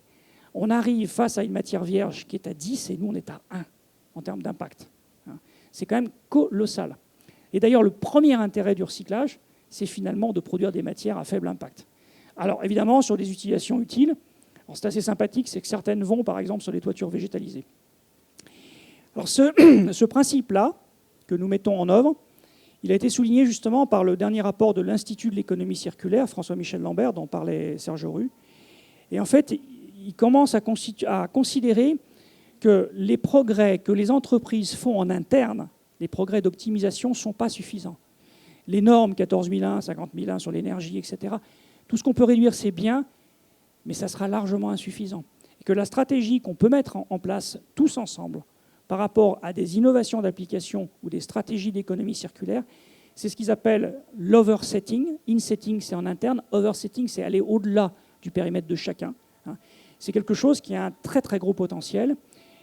on arrive face à une matière vierge qui est à 10 et nous on est à 1 en termes d'impact. C'est quand même colossal. Et d'ailleurs, le premier intérêt du recyclage, c'est finalement de produire des matières à faible impact. Alors évidemment, sur des utilisations utiles, c'est assez sympathique, c'est que certaines vont par exemple sur les toitures végétalisées. Alors ce principe-là, que nous mettons en œuvre, il a été souligné justement par le dernier rapport de l'Institut de l'économie circulaire, François-Michel Lambert, dont parlait Serge Rue. Et en fait, il commence à considérer que les progrès que les entreprises font en interne, les progrès d'optimisation ne sont pas suffisants. Les normes 14001, 50001 sur l'énergie, etc., tout ce qu'on peut réduire, c'est bien, mais ça sera largement insuffisant. Et que la stratégie qu'on peut mettre en place tous ensemble par rapport à des innovations d'application ou des stratégies d'économie circulaire, c'est ce qu'ils appellent l'oversetting. In-setting, c'est en interne. Oversetting, c'est aller au-delà du périmètre de chacun. C'est quelque chose qui a un très très gros potentiel.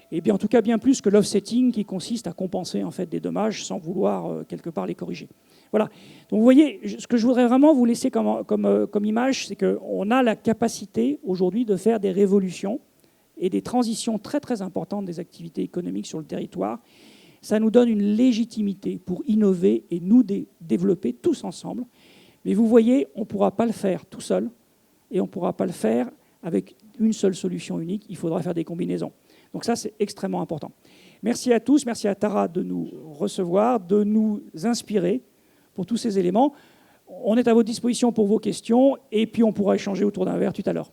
Et bien, en tout cas, bien plus que l'offsetting qui consiste à compenser en fait, des dommages sans vouloir quelque part les corriger. Voilà. Donc vous voyez, ce que je voudrais vraiment vous laisser comme image, c'est qu'on a la capacité aujourd'hui de faire des révolutions et des transitions très très importantes des activités économiques sur le territoire. Ça nous donne une légitimité pour innover et nous développer tous ensemble. Mais vous voyez, on ne pourra pas le faire tout seul et on ne pourra pas le faire avec une seule solution unique. Il faudra faire des combinaisons. Donc ça, c'est extrêmement important. Merci à tous, merci à Tara de nous recevoir, de nous inspirer pour tous ces éléments. On est à votre disposition pour vos questions et puis on pourra échanger autour d'un verre tout à l'heure.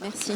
Merci.